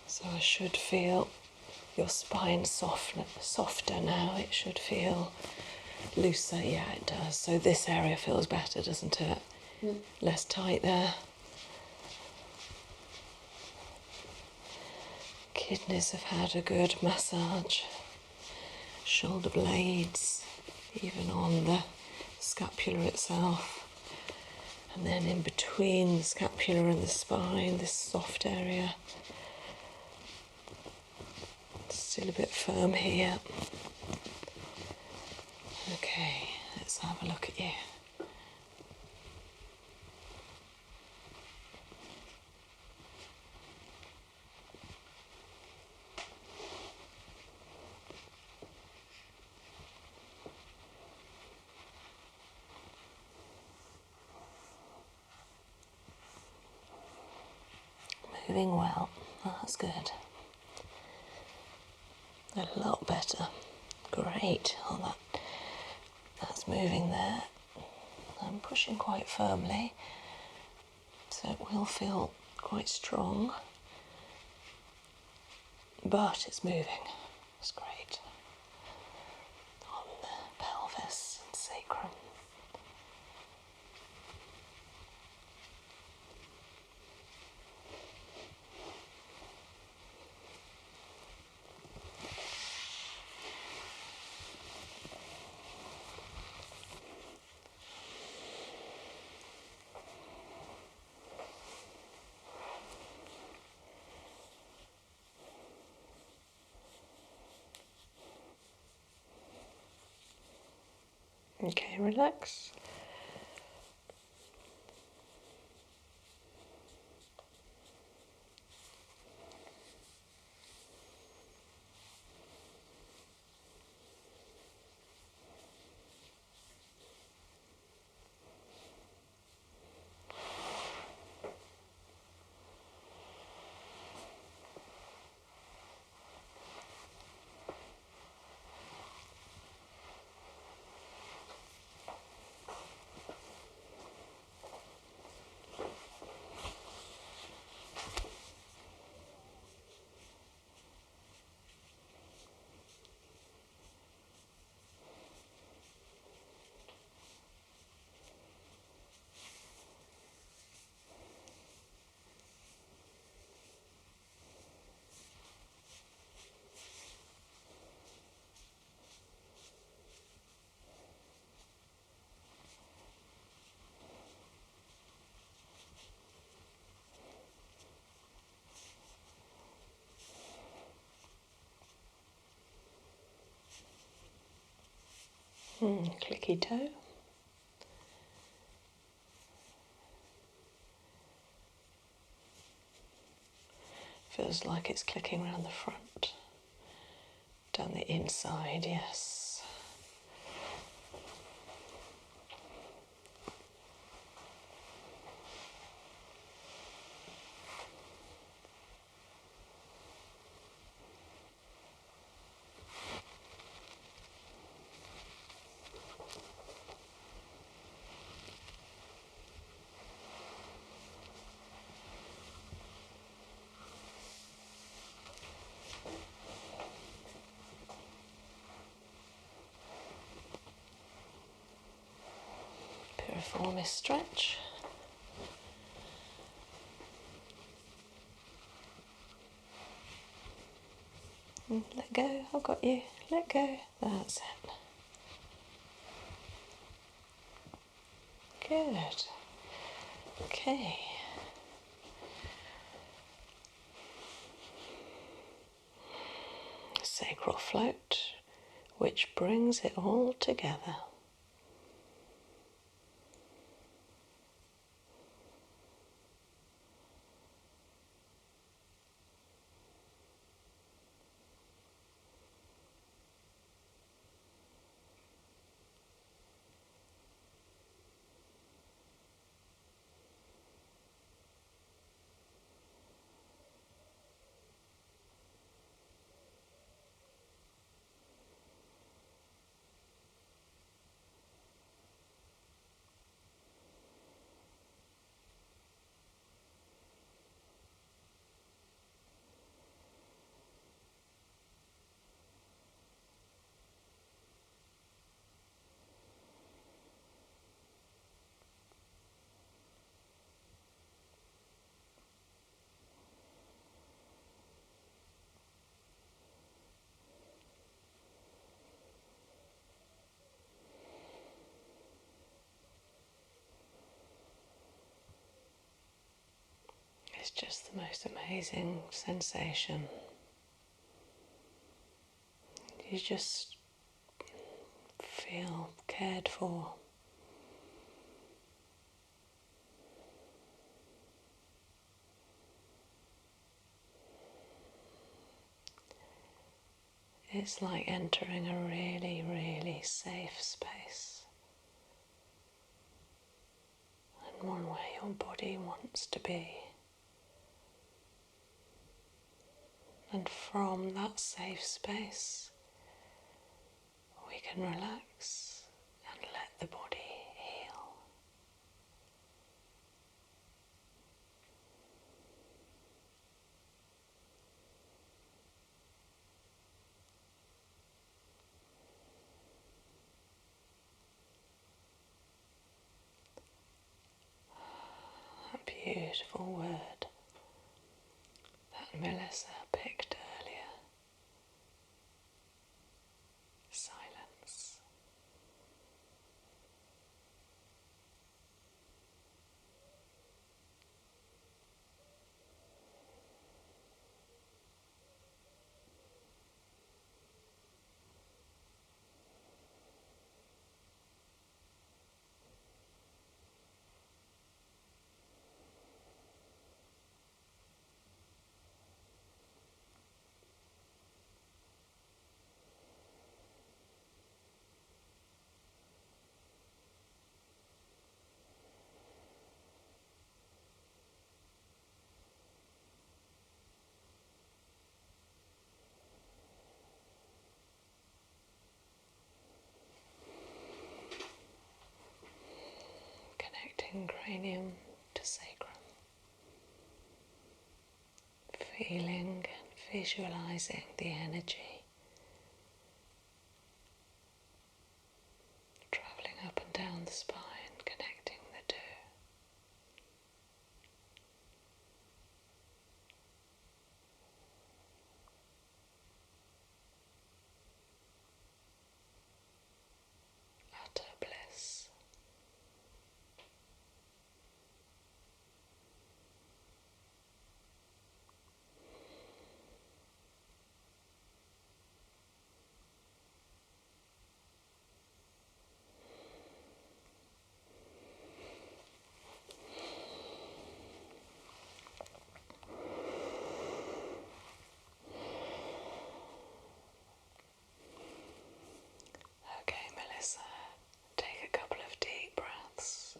So I should feel your spine softer now. It should feel looser. Yeah, it does. So this area feels better, doesn't it? Less tight there. Kidneys have had a good massage. Shoulder blades, even on the scapula itself. And then in between the scapula and the spine, this soft area. Still a bit firm here. Okay, let's have a look at you. Moving well, that's good. A lot better. Great. Oh, that's moving there. I'm pushing quite firmly, so it will feel quite strong, but it's moving. It's great. On the pelvis and sacrum. Okay, relax. Clicky toe. Feels like it's clicking around the front. Down the inside, yes. Piriformis stretch. Let go, I've got you. Let go. That's it. Good. Okay. Sacral float, which brings it all together. is just the most amazing sensation. You just feel cared for. It's like entering a really, really safe space, and one where your body wants to be. And from that safe space, we can relax and let the body heal. That beautiful word that Melissa picked earlier. Silence. Connecting cranium to sacrum. Feeling and visualizing the energy travelling up and down the spine, connecting the two. Utter bliss. Okay, Melissa, take a couple of deep breaths.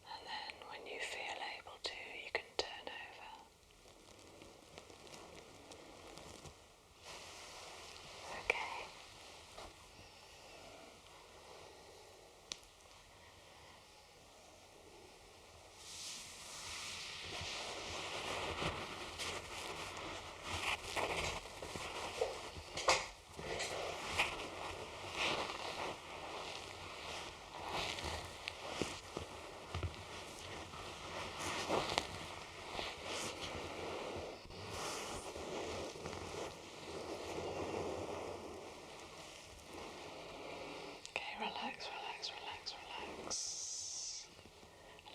And then when you feel able to, you can turn over. Okay. Okay, relax, relax, relax, relax.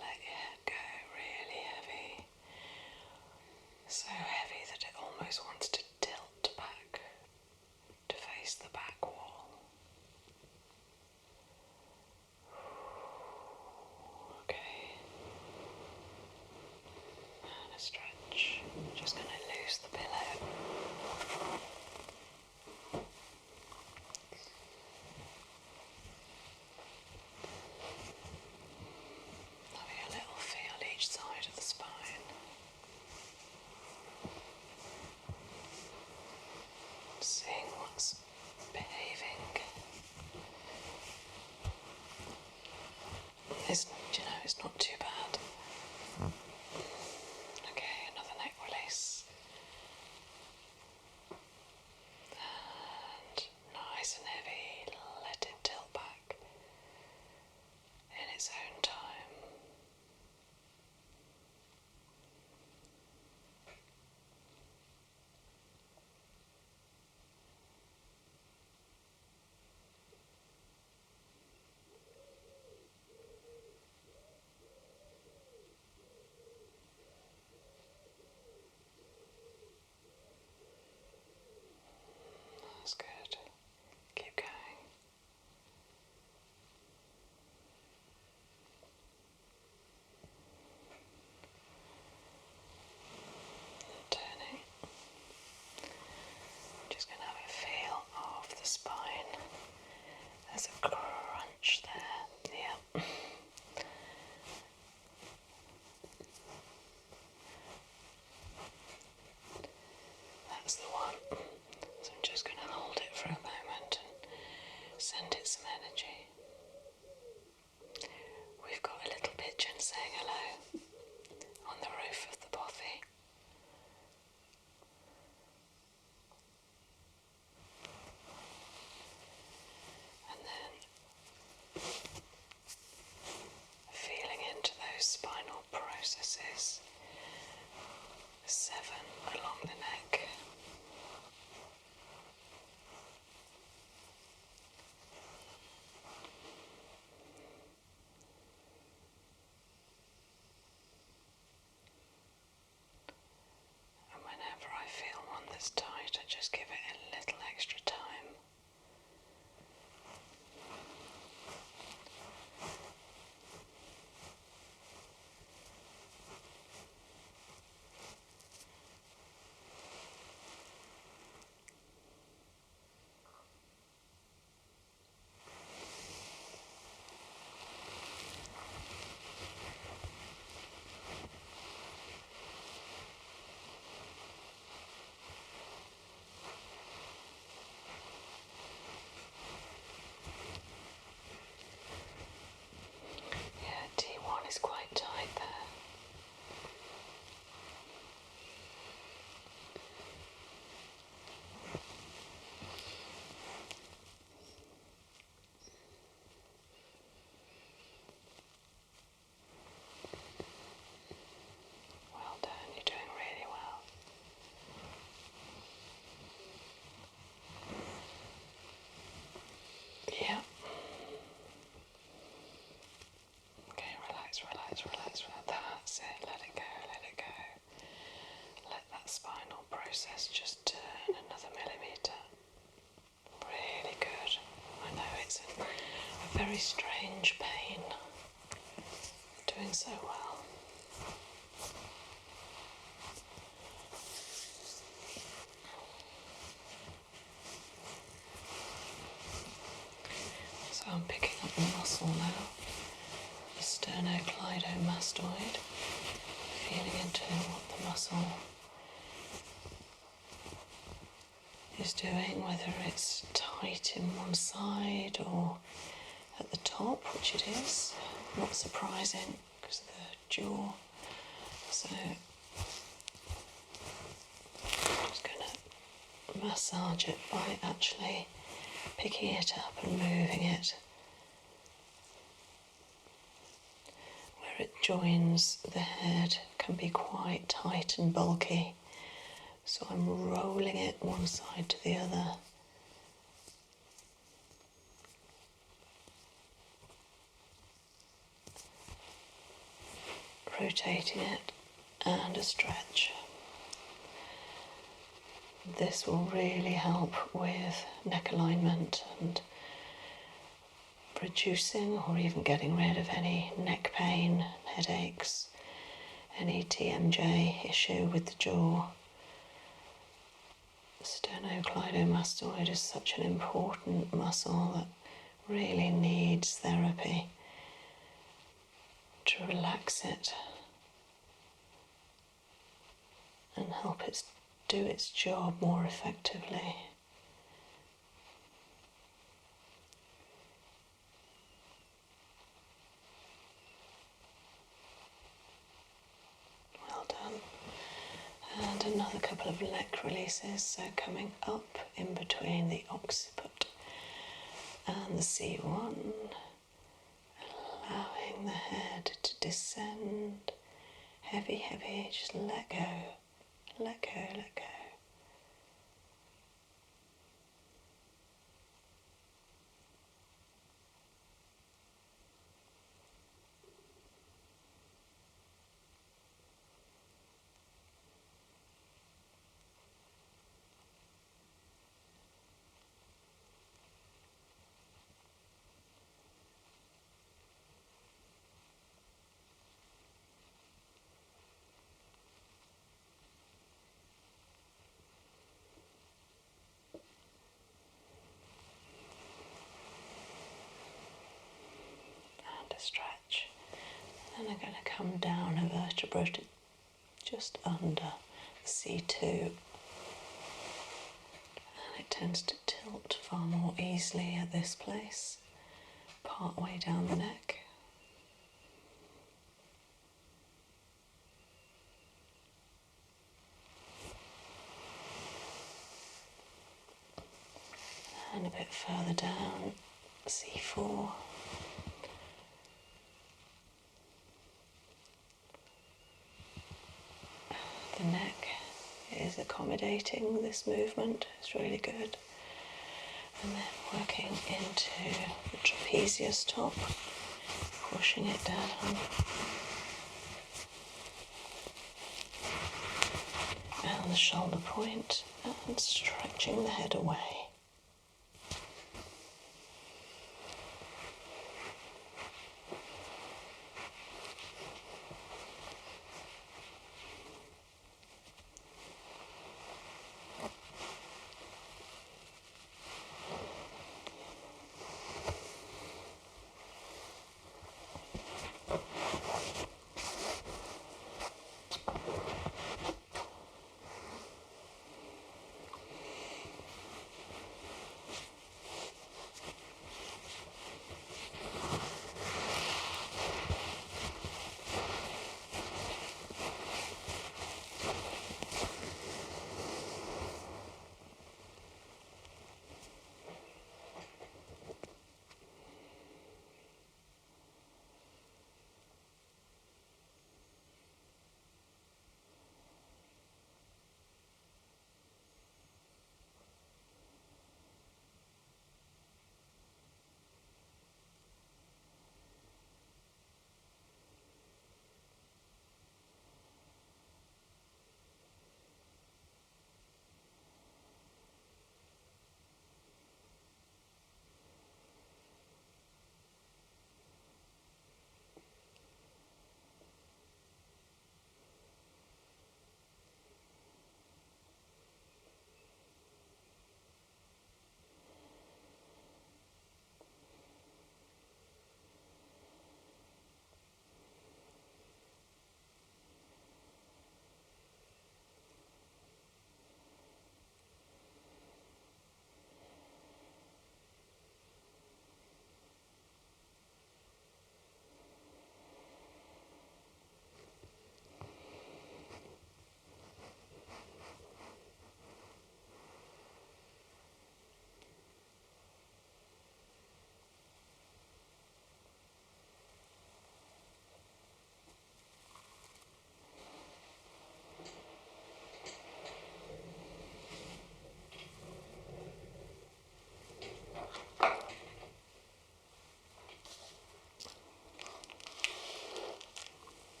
Let your head go really heavy. So heavy that it almost wants to tilt back to face the back wall. Okay. And a stretch. Just going to loose the pillow. Having a little feel each side of the spine. Seeing what's behaving. It's not too bad. Okay, another neck release. And nice and heavy, let it tilt back in its own time. There's a crunch there. Yeah. That's the one. So I'm just going to hold it for a moment and send it some energy. We've got a little pigeon saying hello on the roof of the bothy. And then feeling into those spinal processes, 7 along the neck. And whenever I feel one that's tight, I just give it a little extra time. D1 is quite tight there. Well done, you're doing really well. Yeah. Okay, relax. That's it. Let it go. Let that spinal process just turn another millimetre. Really good. I know it's a very strange pain. Doing so well. So I'm picking up the muscle now, the sternocleidomastoid, feeling into what the muscle is doing, whether it's tight in one side or at the top, which it is. Not surprising because of the jaw. So I'm just going to massage it by actually picking it up and moving it. Where it joins the head can be quite tight and bulky. So I'm rolling it one side to the other. Rotating it and a stretch. This will really help with neck alignment and reducing or even getting rid of any neck pain, headaches, any TMJ issue with the jaw. The sternocleidomastoid is such an important muscle that really needs therapy to relax it and help it do its job more effectively. Well done. And another couple of neck releases, so coming up in between the occiput and the C1, allowing the head to descend, heavy, just let go. they're going to come down a vertebra just under the C2. And it tends to tilt far more easily at this place, part way down the neck. And a bit further down, C4. The neck is accommodating this movement, it's really good. And then working into the trapezius top, pushing it down. And the shoulder point, and stretching the head away.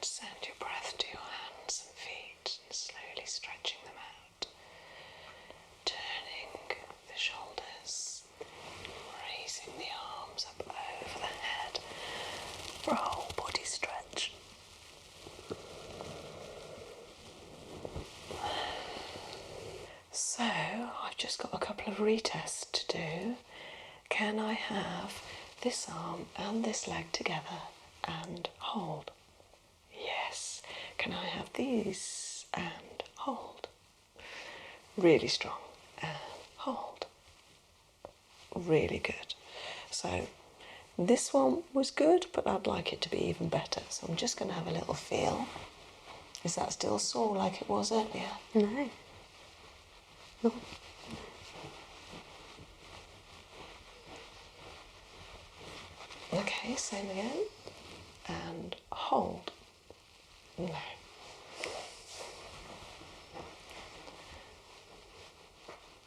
Send your breath to your hands and feet, slowly stretching them out, turning the shoulders, raising the arms up over the head for a whole body stretch. So, I've just got a couple of retests to do. Can I have this arm and this leg together and hold? Yes. Can I have these and hold? Really strong. And hold. Really good. So this one was good, but I'd like it to be even better. So I'm just going to have a little feel. Is that still sore like it was earlier? No. No. Okay, same again. And hold. No.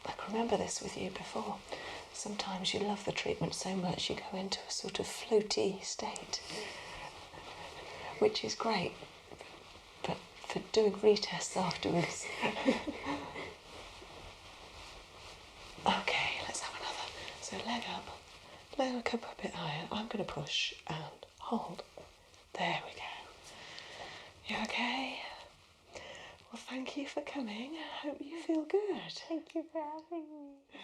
I can remember this with you before. Sometimes you love the treatment so much you go into a sort of floaty state, which is great, but for doing retests afterwards. Okay, let's have another. So leg up, leg up a bit higher. I'm going to push and hold. There we go. You okay? Well, thank you for coming. I hope you feel good. Thank you for having me.